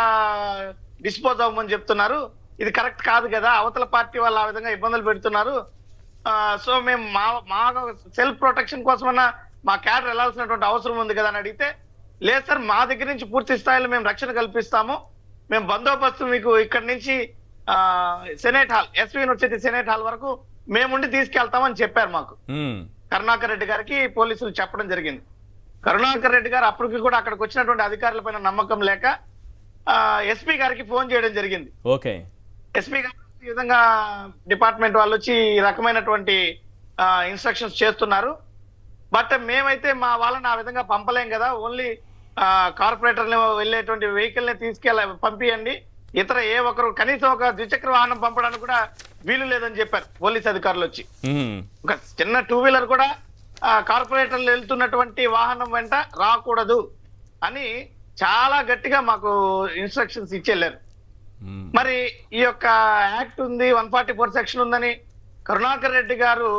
డిస్పోజ్ అవ్వమని చెప్తున్నారు, ఇది కరెక్ట్ కాదు కదా, అవతల పార్టీ వాళ్ళు ఆ విధంగా ఇబ్బందులు పెడుతున్నారు, సో మేము మా సెల్ఫ్ ప్రొటెక్షన్ కోసమన్నా మా క్యాడర్ వెళ్లాల్సినటువంటి అవసరం ఉంది కదా అని అడిగితే, లేదు సార్ మా దగ్గర నుంచి పూర్తి స్థాయిలో మేము రక్షణ కల్పిస్తాము, మేము బందోబస్తు మీకు ఇక్కడి నుంచి senate hall, SV university senate hall వరకు మేముండి తీసుకెళ్తామని చెప్పారు మాకు. కరుణాకర్ రెడ్డి గారికి పోలీసులు చెప్పడం జరిగింది. కరుణాకర్ రెడ్డి గారు అప్పటికి కూడా అక్కడికి వచ్చినటువంటి అధికారులపైన నమ్మకం లేక ఎస్పీ గారికి ఫోన్ చేయడం జరిగింది. ఓకే, ఎస్పీ గారు ఈ విధంగా డిపార్ట్మెంట్ వాళ్ళు వచ్చి ఈ రకమైనటువంటి ఇన్స్ట్రక్షన్స్ చేస్తున్నారు, బట్ మేమైతే మా వాళ్ళని ఆ విధంగా పంపలేం కదా, ఓన్లీ కార్పొరేటర్ని వెళ్ళేటువంటి వెహికల్ ని పంపియండి, ఇతర ఏ ఒక్కరు కనీసం ఒక ద్విచక్ర వాహనం పంపడానికి కూడా వీలు లేదని చెప్పారు పోలీస్ అధికారులు వచ్చి. ఒక చిన్న 2 వీలర్ కూడా కార్పొరేటర్లు వెళ్తున్నటువంటి వాహనం వెంట రాకూడదు అని చాలా గట్టిగా మాకు ఇన్స్ట్రక్షన్స్ ఇచ్చెళ్ళారు. మరి ఈ యొక్క యాక్ట్ ఉంది, 144 సెక్షన్ ఉందని కరుణాకర్ రెడ్డి గారు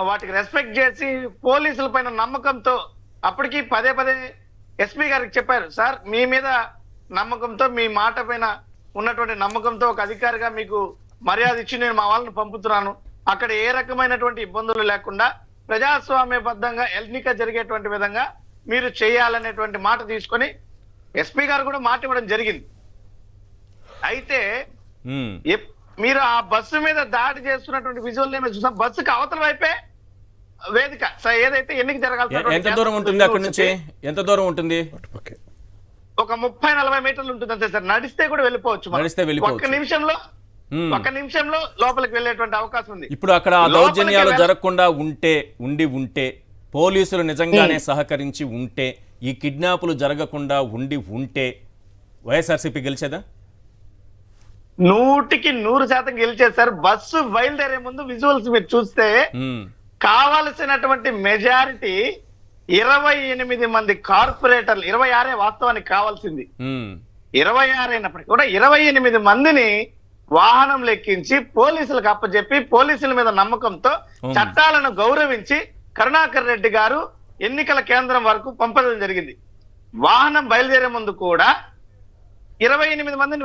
వాటికి రెస్పెక్ట్ చేసి పోలీసుల పైన నమ్మకంతో అప్పటికి పదే ఎస్పీ గారికి చెప్పారు, సార్ మీ మీద నమ్మకంతో, మీ మాట పైన ఉన్నటువంటి నమ్మకంతో ఒక అధికారిగా మీకు మర్యాద ఇచ్చి నేను మా వాళ్ళని పంపుతున్నాను, అక్కడ ఏ రకమైనటువంటి ఇబ్బందులు లేకుండా ప్రజాస్వామ్యబద్ధంగా ఎన్నిక జరిగేటువంటి విధంగా మీరు చేయాలనేటువంటి మాట తీసుకొని ఎస్పీ గారు కూడా మాట ఇవ్వడం జరిగింది. అయితే మీరు ఆ బస్సు మీద దాడి చేస్తున్నటువంటి విజువల్ ఏమో చూసాం, బస్సుకి అవతల వైపే వేదిక ఏదైతే ఎన్నిక జరగాలి, ఎంత దూరం ఉంటుంది అక్కడ నుంచి, ఎంత దూరం ఉంటుంది? ఒక 30-40 మీటర్లు ఉంటుంది అంతే సార్, నడిస్తే కూడా వెళ్ళిపోవచ్చు, ఒక్క నిమిషంలో లోపలికి వెళ్ళేటువంటి అవకాశం ఉంది. ఇప్పుడు అక్కడ దౌర్జన్యాలు జరగకుండా ఉంటే పోలీసులు నిజంగానే సహకరించి ఉంటే, ఈ కిడ్నాపులు జరగకుండా ఉంటే వైఎస్ఆర్సీపీ గెలిచేదా? 100% గెలిచేది సార్. బస్సు బయలుదేరే ముందు విజువల్స్ మీరు చూస్తే కావాల్సినటువంటి మెజారిటీ 28 మంది కార్పొరేటర్లు, 26 వాస్తవానికి కావాల్సింది, 26 అయినప్పటికీ కూడా 28 మందిని వాహనం లెక్కించి పోలీసులకు అప్పచెప్పి పోలీసుల మీద నమ్మకంతో చట్టాలను గౌరవించి కరుణాకర్ రెడ్డి గారు ఎన్నికల కేంద్రం వరకు పంపడం జరిగింది. వాహనం బయలుదేరే ముందు కూడా 28 మందిని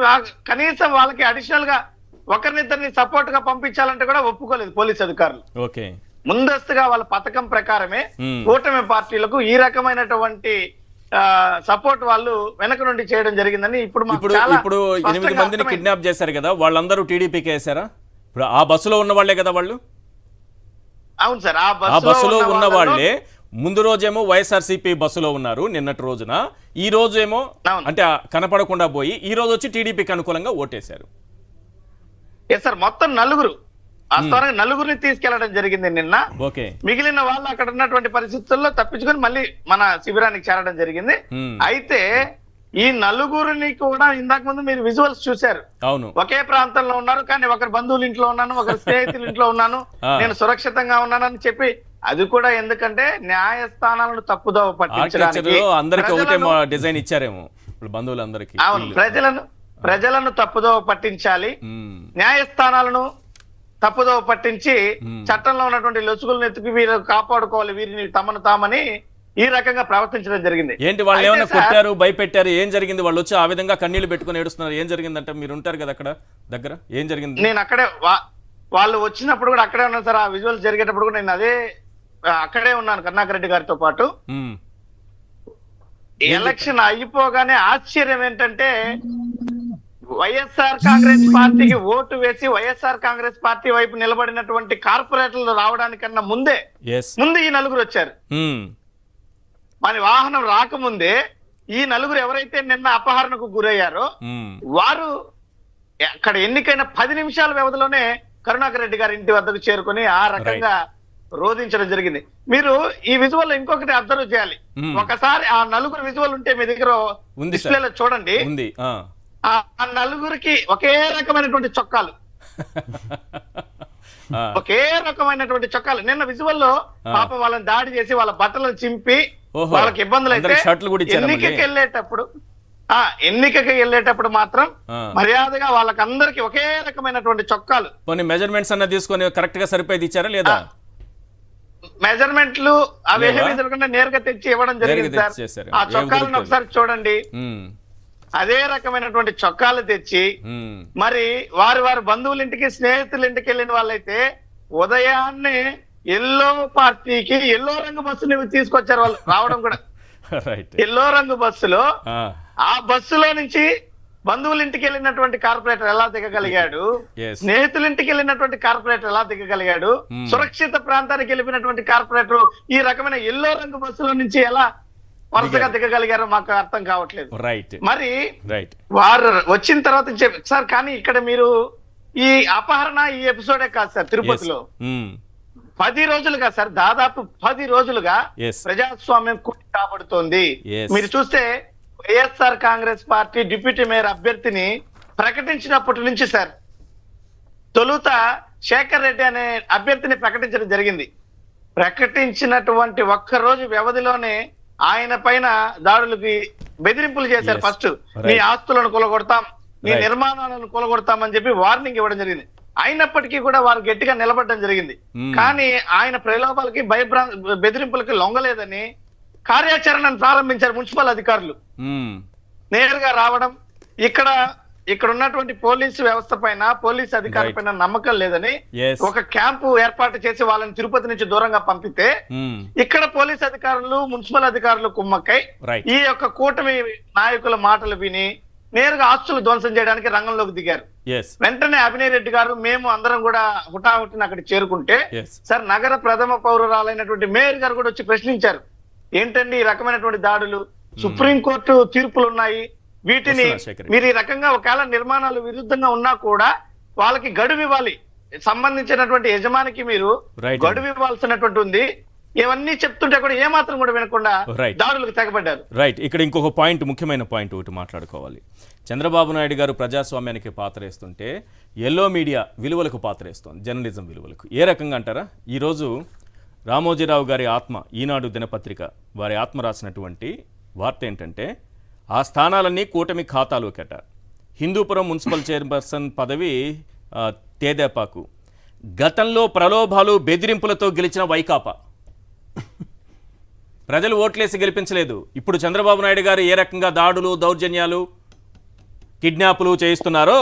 కనీసం వాళ్ళకి అడిషనల్ గా ఒకరినిద్దరిని సపోర్ట్ గా పంపించాలంటే కూడా ఒప్పుకోలేదు పోలీస్ అధికారులు. ఓకే, ముందస్తుగా వాళ్ళ పథకం ప్రకారమే కూటమి పార్టీలకు ఈ రకమైనటువంటి సపోర్ట్ వాళ్ళు వెనక నుండి చేయడం జరిగిందని ఇప్పుడు 8 మందిని కిడ్నాప్ చేశారు కదా, వాళ్ళందరూ టీడీపీకి వేశారా? ఇప్పుడు ఆ బస్సులో ఉన్న వాళ్ళే కదా వాళ్ళు? అవును సార్, ఆ బస్సులో ఉన్న వాళ్ళే. ముందు రోజేమో వైఎస్ఆర్సీపీ బస్సులో ఉన్నారు నిన్నటి రోజున, ఈ రోజు ఏమో అంటే కనపడకుండా పోయి ఈ రోజు వచ్చి టీడీపీకి అనుకూలంగా ఓటేశారు. సార్ మొత్తం నలుగురిని తీసుకెళ్లడం జరిగింది నిన్న. ఓకే, మిగిలిన వాళ్ళు అక్కడ ఉన్నటువంటి పరిస్థితుల్లో తప్పించుకొని మళ్ళీ మన శిబిరానికి చేరడం జరిగింది. అయితే ఈ నలుగురిని కూడా ఇందాక ముందు మీరు విజువల్స్ చూశారు, అవును, ఒకే ప్రాంతంలో ఉన్నారు, కానీ ఒకరి బంధువుల ఇంట్లో ఉన్నాను, ఒకరి స్నేహితుల ఇంట్లో ఉన్నాను, నేను సురక్షితంగా ఉన్నానని చెప్పి, అది కూడా ఎందుకంటే న్యాయస్థానాలను తప్పుదోవ పట్టించడానికి అందరికి ఒకటే డిజైన్ ఇచ్చారేమో బంధువులందరికీ. అవును, ప్రజలను తప్పుదోవ పట్టించాలి, న్యాయస్థానాలను తప్పుదోవ పట్టించి చట్టంలో ఉన్నటువంటి లొసుగులను ఎత్తుకు వీరు కాపాడుకోవాలి, వీరిని తమను తామని ఈ రకంగా ప్రవర్తించడం జరిగింది. ఏంటి వాళ్ళు ఏమైనా కొట్టారు, భయపెట్టారు, ఏం జరిగింది? వాళ్ళు వచ్చి ఆ విధంగా కన్నీళ్లు పెట్టుకుని ఏడుస్తున్నారు, ఏం జరిగిందంటే? మీరు ఉంటారు కదా అక్కడ దగ్గర, ఏం జరిగింది? నేను అక్కడే, వాళ్ళు వచ్చినప్పుడు కూడా అక్కడే ఉన్నాను సార్, ఆ విజువల్ జరిగేటప్పుడు కూడా నేను అక్కడే ఉన్నాను కరుణాకర్ రెడ్డి గారితో పాటు. ఎలక్షన్ అయిపోగానే ఆశ్చర్యం ఏంటంటే వైఎస్ఆర్ కాంగ్రెస్ పార్టీకి ఓటు వేసి వైఎస్ఆర్ కాంగ్రెస్ పార్టీ వైపు నిలబడినటువంటి కార్పొరేటర్లు రావడానికన్నా ముందు ఈ నలుగురు వచ్చారు. మన వాహనం రాకముందే ఈ నలుగురు ఎవరైతే నిన్న అపహరణకు గురయ్యారో వారు అక్కడ ఎన్నికైన 10 నిమిషాల వ్యవధిలోనే కరుణాకర్ రెడ్డి గారి ఇంటి వద్దకు చేరుకుని ఆ రకంగా రోధించడం జరిగింది. మీరు ఈ విజువల్ ఇంకొకటి అబ్జర్వ్ చేయాలి, ఒకసారి ఆ నలుగురు విజువల్ ఉంటే మీ దగ్గర డిస్ప్లేలో చూడండి, ఆ నలుగురికి ఒకే రకమైనటువంటి చొక్కాలు. ఒకే రకమైనటువంటి చొక్కాలు. నిన్న విజువల్ లో పాపం వాళ్ళని దాడి చేసి వాళ్ళ బట్టలను చింపి ఓహో. వాళ్ళకి ఇబ్బందులు అయితే అందరికి షర్ట్లు కూడా ఇచ్చారా ఎన్నికకి మళ్ళీ? వెళ్ళేటప్పుడు మాత్రం మర్యాదగా వాళ్ళకందరికి ఒకే రకమైనటువంటి చొక్కాలు, కొన్ని మెజర్మెంట్స్ అన్న తీసుకొని కరెక్ట్ గా సరిపోయి ఇచ్చారా లేదా? మెజర్మెంట్లు అవేమీ జరగకుండా నేరుగా తెచ్చి ఇవ్వడం జరిగింది నేరుగా సార్. తెచ్చేశారు. ఆ ఏం చొక్కాలను దొరుకుతుంది? ఒకసారి చూడండి. ఉమ్, అదే రకమైనటువంటి చొక్కాలు తెచ్చి ఉమ్, మరి వారి బంధువుల ఇంటికి స్నేహితుల ఇంటికి వెళ్ళిన వాళ్ళైతే ఉదయాన్నే ఎల్లో పార్టీకి ఎల్లో రంగు బస్సుని తీసుకొచ్చారు వాళ్ళు రావడం కూడా. రైట్. ఎల్లో రంగు బస్సులో ఆ, ఆ బస్సులో నుంచి బంధువుల ఇంటికి వెళ్ళినటువంటి కార్పొరేటర్ ఎలా దిగగలిగాడు, Yes. స్నేహితుల ఇంటికి వెళ్ళినటువంటి కార్పొరేటర్ ఎలా దిగగలిగాడు, సురక్షిత ప్రాంతానికి వెళ్ళినటువంటి కార్పొరేటర్ ఈ రకమైన ఎల్లో రంగు బస్సులో నుంచి ఎలా వరుసగా దిగగలిగారో మాకు అర్థం కావట్లేదు. రైట్. మరి రైట్. వారు వచ్చిన తర్వాత సార్, కానీ ఇక్కడ మీరు ఈ అపహరణ ఈ ఎపిసోడే కాదు సార్. తిరుపతిలో 10 రోజులుగా సార్, దాదాపు 10 రోజులుగా Yes. ప్రజాస్వామ్యం కూలి కాబడుతోంది. Yes. మీరు చూస్తే YSR Congress party deputy mayor అభ్యర్థిని ప్రకటించినప్పటి నుంచి సార్, తొలుత శేఖర్ రెడ్డి అనే అభ్యర్థిని ప్రకటించడం జరిగింది. ప్రకటించినటువంటి ఒక్కరోజు వ్యవధిలోనే ఆయన పైన దాడులకి బెదిరింపులు చేశారు. Yes. ఫస్ట్ నీ ఆస్తులను కొలగొడతాం, నీ నిర్మాణాలను కొలగొడతామని చెప్పి వార్నింగ్ ఇవ్వడం జరిగింది. అయినప్పటికీ కూడా వారు గట్టిగా నిలబడడం జరిగింది. కానీ ఆయన ప్రలోభాలకి బెదిరింపులకి లొంగలేదని కార్యాచరణను ప్రారంభించారు మున్సిపల్ అధికారులు. నేరుగా రావడం, ఇక్కడ ఉన్నటువంటి పోలీసు వ్యవస్థ పైన, పోలీసు అధికారుల పైన నమ్మకం లేదని ఒక క్యాంపు ఏర్పాటు చేసి వాళ్ళని తిరుపతి నుంచి దూరంగా పంపితే, ఇక్కడ పోలీసు అధికారులు మున్సిపల్ అధికారులు కుమ్మక్కై ఈ యొక్క కూటమి నాయకుల మాటలు విని నేరుగా ఆస్తులు ధ్వంసం చేయడానికి రంగంలోకి దిగారు. వెంటనే అభినయ్ రెడ్డి గారు మేము అందరం కూడా హుటాహుటిని అక్కడికి చేరుకుంటే సార్, నగర ప్రథమ పౌరురాలైనటువంటి మేయర్ గారు కూడా వచ్చి ప్రశ్నించారు. ఏంటండి ఈ రకమైనటువంటి దాడులు? సుప్రీంకోర్టు తీర్పులు ఉన్నాయి, వీటిని మీరు ఈ రకంగా ఒకవేళ నిర్మాణాలు విరుద్ధంగా ఉన్నా కూడా వాళ్ళకి గడువు ఇవ్వాలి, సంబంధించినటువంటి యజమానికి మీరు గడువు ఇవ్వాల్సినటువంటి ఉంది. ఇవన్నీ చెప్తుంటే కూడా ఏమాత్రం కూడా వినకుండా దాడులకు తెగబడ్డారు. రైట్. ఇక్కడ ఇంకొక పాయింట్, ముఖ్యమైన పాయింట్ ఒకటి మాట్లాడుకోవాలి. చంద్రబాబు నాయుడు గారు ప్రజాస్వామ్యానికి పాత్రేస్తుంటే ఎల్లో మీడియా విలువలకు పాత్రేస్తోంది, జర్నలిజం విలువలకు. ఏ రకంగా అంటారా? ఈరోజు రామోజీరావు గారి ఆత్మ, ఈనాడు దినపత్రిక వారి ఆత్మ రాసినటువంటి వార్త ఏంటంటే, ఆ స్థానాలన్నీ కూటమి ఖాతాలోకట. హిందూపురం మున్సిపల్ చైర్పర్సన్ పదవి తేదేపాకు. గతంలో ప్రలోభాలు బెదిరింపులతో గెలిచిన వైకాపా. ప్రజలు ఓట్లేసి గెలిపించలేదు. ఇప్పుడు చంద్రబాబు నాయుడు గారు ఏ రకంగా దాడులు, దౌర్జన్యాలు, కిడ్నాపులు చేయిస్తున్నారో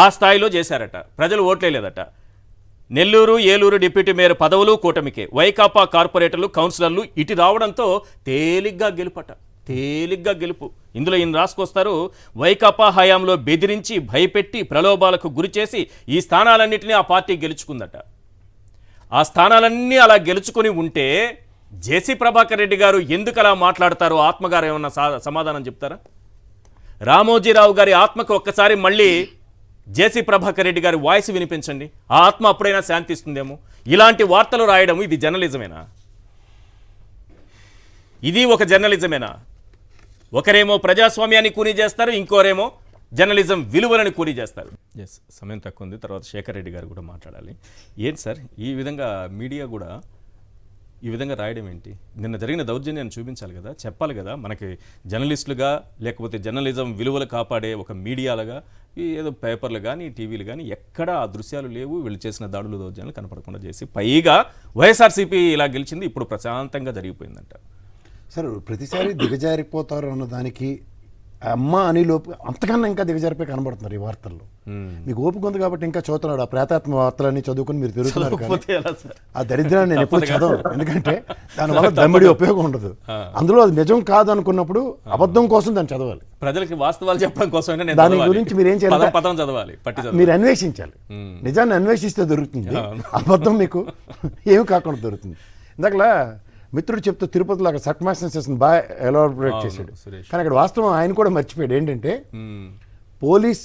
ఆ స్థాయిలో చేశారట. ప్రజలు ఓట్లేలేదట. నెల్లూరు, ఏలూరు డిప్యూటీ మేయర్ పదవులు కూటమికే. వైకాపా కార్పొరేటర్లు, కౌన్సిలర్లు ఇటు రావడంతో తేలిగ్గా గెలుపు. ఇందులో ఈయన రాసుకొస్తారు, వైకాపా హయాంలో బెదిరించి, భయపెట్టి, ప్రలోభాలకు గురిచేసి ఈ స్థానాలన్నింటినీ ఆ పార్టీ గెలుచుకుందట. ఆ స్థానాలన్నీ అలా గెలుచుకొని ఉంటే జేసీ ప్రభాకర్ రెడ్డి గారు ఎందుకు అలా మాట్లాడతారో ఆత్మగారు ఏమన్నా సమాధానం చెప్తారా? రామోజీరావు గారి ఆత్మకు ఒక్కసారి మళ్ళీ జేసీ ప్రభాకర్ రెడ్డి గారి వాయిస్ వినిపించండి. ఆ ఆత్మ అప్పుడైనా శాంతిస్తుందేమో. ఇలాంటి వార్తలు రాయడం ఇది జర్నలిజమేనా? ఇది ఒక జర్నలిజమేనా? ఒకరేమో ప్రజాస్వామ్యాన్ని కూనీ చేస్తారు, ఇంకోరేమో జర్నలిజం విలువలను కూనీ చేస్తారు. ఎస్, సమయం తక్కువ ఉంది, తర్వాత శేఖర్ రెడ్డి గారు కూడా మాట్లాడాలి. ఏంటి సార్ ఈ విధంగా మీడియా కూడా ఈ విధంగా రాయడం ఏంటి? నిన్న జరిగిన దౌర్జన్యాన్ని చూపించాలి కదా, చెప్పాలి కదా. మనకి జర్నలిస్టులుగా, లేకపోతే జర్నలిజం విలువలు కాపాడే ఒక మీడియాలుగా ఏదో పేపర్లు కానీ, టీవీలు కానీ ఎక్కడా ఆ దృశ్యాలు లేవు. వీళ్ళు చేసిన దాడులు, దౌర్జన్యాలు కనపడకుండా చేసి, పైగా వైఎస్ఆర్సీపీ ఇలా గెలిచింది, ఇప్పుడు ప్రశాంతంగా జరిగిపోయిందంట. సార్, ప్రతిసారి దిగజారిపోతారు అన్న దానికి అమ్మ అని లోపు అంతకన్నా ఇంకా దిగజారిపోయి కనబడుతున్నారు ఈ వార్తల్లో. మీకు ఓపిక ఉంది కాబట్టి ఇంకా చదువుతున్నాడు. ఆ ప్రేతాత్మ వార్తలన్నీ చదువుకుని మీరు తిరుగుతున్నారు. ఆ దరిద్రాన్ని నేను ఎప్పుడు చదవను, ఎందుకంటే దానివల్ల దమ్మిడి ఉపయోగం ఉండదు. అందులో అది నిజం కాదు అనుకున్నప్పుడు అబద్ధం కోసం దాన్ని చదవాలి. ప్రజలకు వాస్తవాలు చెప్పడం కోసం దాని గురించి మీరు ఏం చేయాలి? పదం చదవాలి, మీరు అన్వేషించాలి. నిజాన్ని అన్వేషిస్తే దొరుకుతుంది, అబద్ధం మీకు ఏమి కాకుండా దొరుకుతుంది. ఇందాకలా మిత్రుడు చెప్తూ తిరుపతిలో అక్కడ సట్మాస్టర్ సెషన్ బాగా ఎలాబరేట్ చేశాడు. కానీ అక్కడ వాస్తవం ఆయన కూడా మర్చిపోయాడు. ఏంటంటే పోలీస్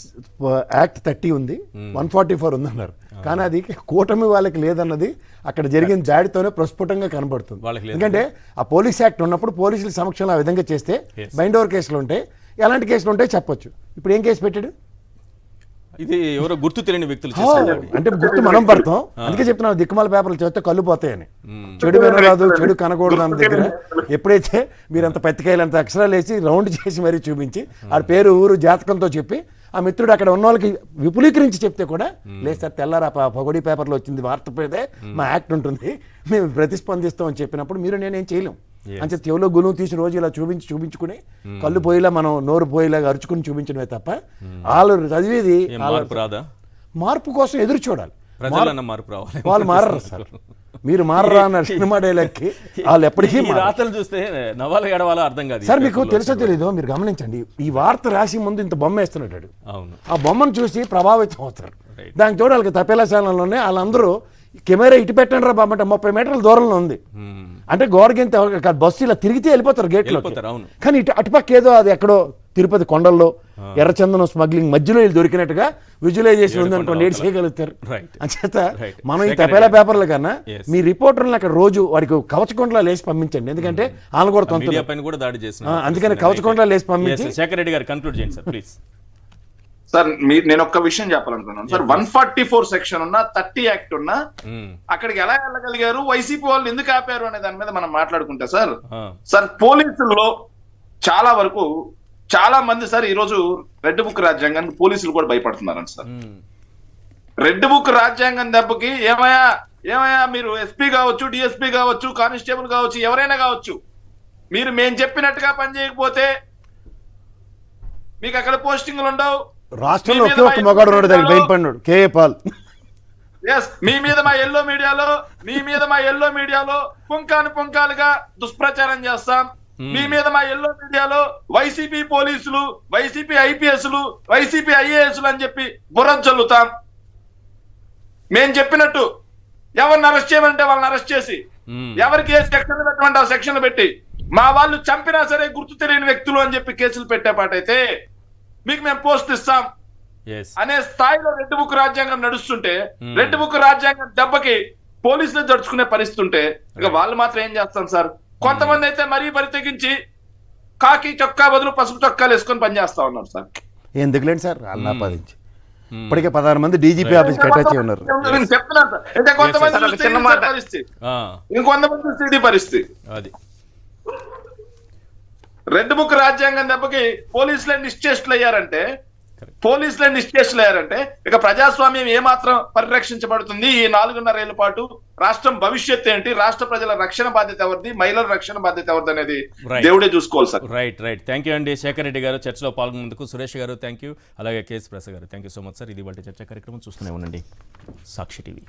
యాక్ట్ 30 ఉంది, 144 ఉందన్నారు. కానీ అది కూటమి వాళ్ళకి లేదన్నది అక్కడ జరిగిన దాడితోనే ప్రస్ఫుటంగా కనబడుతుంది. ఎందుకంటే ఆ పోలీస్ యాక్ట్ ఉన్నప్పుడు పోలీసుల సమక్షంలో ఆ విధంగా చేస్తే బైండ్ ఓవర్ కేసులు ఉంటాయి, ఎలాంటి కేసులు ఉంటాయి చెప్పొచ్చు. ఇప్పుడు ఏం కేసు పెట్టాడు? ఇది ఎవరో గుర్తు తెలియని వ్యక్తులు చేస్తారు అంటే గుర్తు మనం పడతాం. అందుకే చెప్తున్నాను దిక్కుమాల పేపర్లు చదివితే కళ్ళు పోతాయని. చెడు వినరాదు చెడు కనకూడదు అన్న దగ్గర ఎప్పుడైతే మీరు అంత పత్తికాయలు అంత అక్షరాలు వేసి రౌండ్ చేసి మరీ చూపించి ఆ పేరు ఊరు జాతకంతో చెప్పి ఆ మిత్రుడు అక్కడ ఉన్న వాళ్ళకి విపులీకరించి చెప్తే కూడా లేదు సార్ తెల్లారా పగొడి పేపర్లో వచ్చింది వార్త పేదే మా యాక్ట్ ఉంటుంది మేము ప్రతిస్పందిస్తాం అని చెప్పినప్పుడు మీరు నేనేం చేయలేం. అంటే చెవిలో గులువు తీసి రోజు ఇలా చూపించుకుని కళ్ళు పోయేలా మనం నోరు పోయేలాగా అరుచుకుని చూపించడమే తప్ప వాళ్ళు చదివేది మార్పు రాదా? మార్పు కోసం ఎదురు చూడాలి. ప్రజలన్న మార్పు రావాలి. వాళ్ళు మారరు సార్. మీరు మారరా అన్న సినిమా డైలాగ్కి వాళ్ళు ఎప్పటికీ ఈ రాతలు చూస్తే నవ్వాలో ఎడవాలో అర్థం కాదు. సార్ మీకు తెలుసో తెలీదో మీరు గమనించండి, ఈ వార్త రాసి ముందు ఇంత బొమ్మ వేస్తున్నాడు. అవును, ఆ బొమ్మను చూసి ప్రభావితం అవుతారు. దానికి తోడు వాళ్ళకి తపేలాశాలలోనే వాళ్ళందరూ కెమెరా ఇటు పెట్టండి రా బాబు అంటే 30 మీటర్ల దూరంలో ఉంది. అంటే గోరగింత బస్సు ఇలా తిరిగితే వెళ్ళిపోతారు గేట్లో. కానీ అటుపక్క ఏదో అది ఎక్కడో తిరుపతి కొండల్లో ఎర్రచందనం స్మగ్లింగ్ మధ్యలో వీళ్ళు దొరికినట్టుగా విజువలైజేషన్ ఉంది అనుకోండి, ఏడు చేయగలుగుతారు. అంచేత మనం ఈ తపేలా పేపర్ల కన్నా మీ రిపోర్టర్లు అక్కడ రోజు వాడికి కవచకొండలా లేసి పంపించండి. ఎందుకంటే వాళ్ళు కూడా అందుకని కవచకొండలా లేసి పంపించి. శేఖర్ రెడ్డి గారు కన్క్లూడ్ చేయండి సార్ ప్లీజ్. సార్ నేను ఒక్క విషయం చెప్పాలనుకున్నాను సార్. 144 సెక్షన్ ఉన్నా 30 యాక్ట్ ఉన్నా అక్కడికి ఎలా వెళ్ళగలిగారు, వైసీపీ వాళ్ళు ఎందుకు ఆపారు అనే దాని మీద మనం మాట్లాడుకుంటే సార్ పోలీసుల్లో చాలా వరకు చాలా మంది సార్ ఈ రోజు రెడ్ బుక్ రాజ్యాంగానికి పోలీసులు కూడా భయపడుతున్నారంట సార్. రెడ్ బుక్ రాజ్యాంగం దెబ్బకి ఏమయ్యా మీరు ఎస్పీ కావచ్చు, డిఎస్పీ కావచ్చు, కానిస్టేబుల్ కావచ్చు, ఎవరైనా కావచ్చు, మేము చెప్పినట్టుగా పని చేయకపోతే మీకు అక్కడ పోస్టింగ్లు ఉండవు. రాష్ట్రంలో ఒకే ఒక్క మగాడు ఉన్నాడు దానికి భయపడినాడు, కేఏ పాల్. మీ మీద మా ఎల్లో మీడియాలో పుంకాలుగా దుష్ప్రచారం చేస్తాం. మీ మీద మా ఎల్లో మీడియాలో వైసీపీ పోలీసులు, వైసీపీ ఐపీఎస్లు, వైసీపీ ఐఏఎస్లు అని చెప్పి బుర్ర చల్లుతాం. మేం చెప్పినట్టు ఎవరిని అరెస్ట్ చేయమంటే వాళ్ళని అరెస్ట్ చేసి, ఎవరికి ఏ సెక్షన్ పెట్టమంటే ఆ సెక్షన్ పెట్టి, మా వాళ్ళు చంపినా సరే గుర్తు తెలియని వ్యక్తులు అని చెప్పి కేసులు పెట్టేపాటైతే మీకు మేము పోస్ట్ ఇస్తాం అనే స్థాయిలో రెడ్ బుక్ రాజ్యాంగం నడుస్తుంటే, రెడ్ బుక్ రాజ్యాంగం దెబ్బకి పోలీసులు జడుచుకునే పరిస్థితి ఉంటే ఇక వాళ్ళు మాత్రం ఏం చేస్తాం సార్. కొంతమంది అయితే మరీ పరితెగించి కాకి చొక్కా బదులు పసుపు చొక్కాలు వేసుకొని పనిచేస్తా ఉన్నారు సార్. ఎందుకులేండి సార్ అల్లా పదించి ఇప్పటికే 16 మంది డీజీపీ ఆఫీస్ అటాచ్ ఉన్నారు. చెప్తున్నాను సార్. అంటే కొంతమంది పరిస్థితి, ఇంకొంతమంది చూస్తే ఇది పరిస్థితి. రెడ్ బుక్ రాజ్యాంగం దెబ్బకి పోలీసులే నిశ్చేష్లు అయ్యారంటే ఇక ప్రజాస్వామ్యం ఏమాత్రం పరిరక్షించబడుతుంది? ఈ 4.5 ఏళ్ల పాటు రాష్ట్రం భవిష్యత్ ఏంటి, రాష్ట్ర ప్రజల రక్షణ బాధ్యత ఎవరిది, మహిళల రక్షణ బాధ్యత ఎవరిది అనేది దేవుడే చూసుకోవాలి సార్. రైట్. థ్యాంక్ యూ అండి శేఖర్ రెడ్డి గారు, చర్చలో పాల్గొన్నందుకు. సురేష్ గారు థ్యాంక్ యూ, అలాగే కేఎస్ ప్రసాద్ గారు thank you so much sir. ఇది వాటి చర్చా కార్యక్రమం చూస్తూనే ఉండండి సాక్షి టీవీ.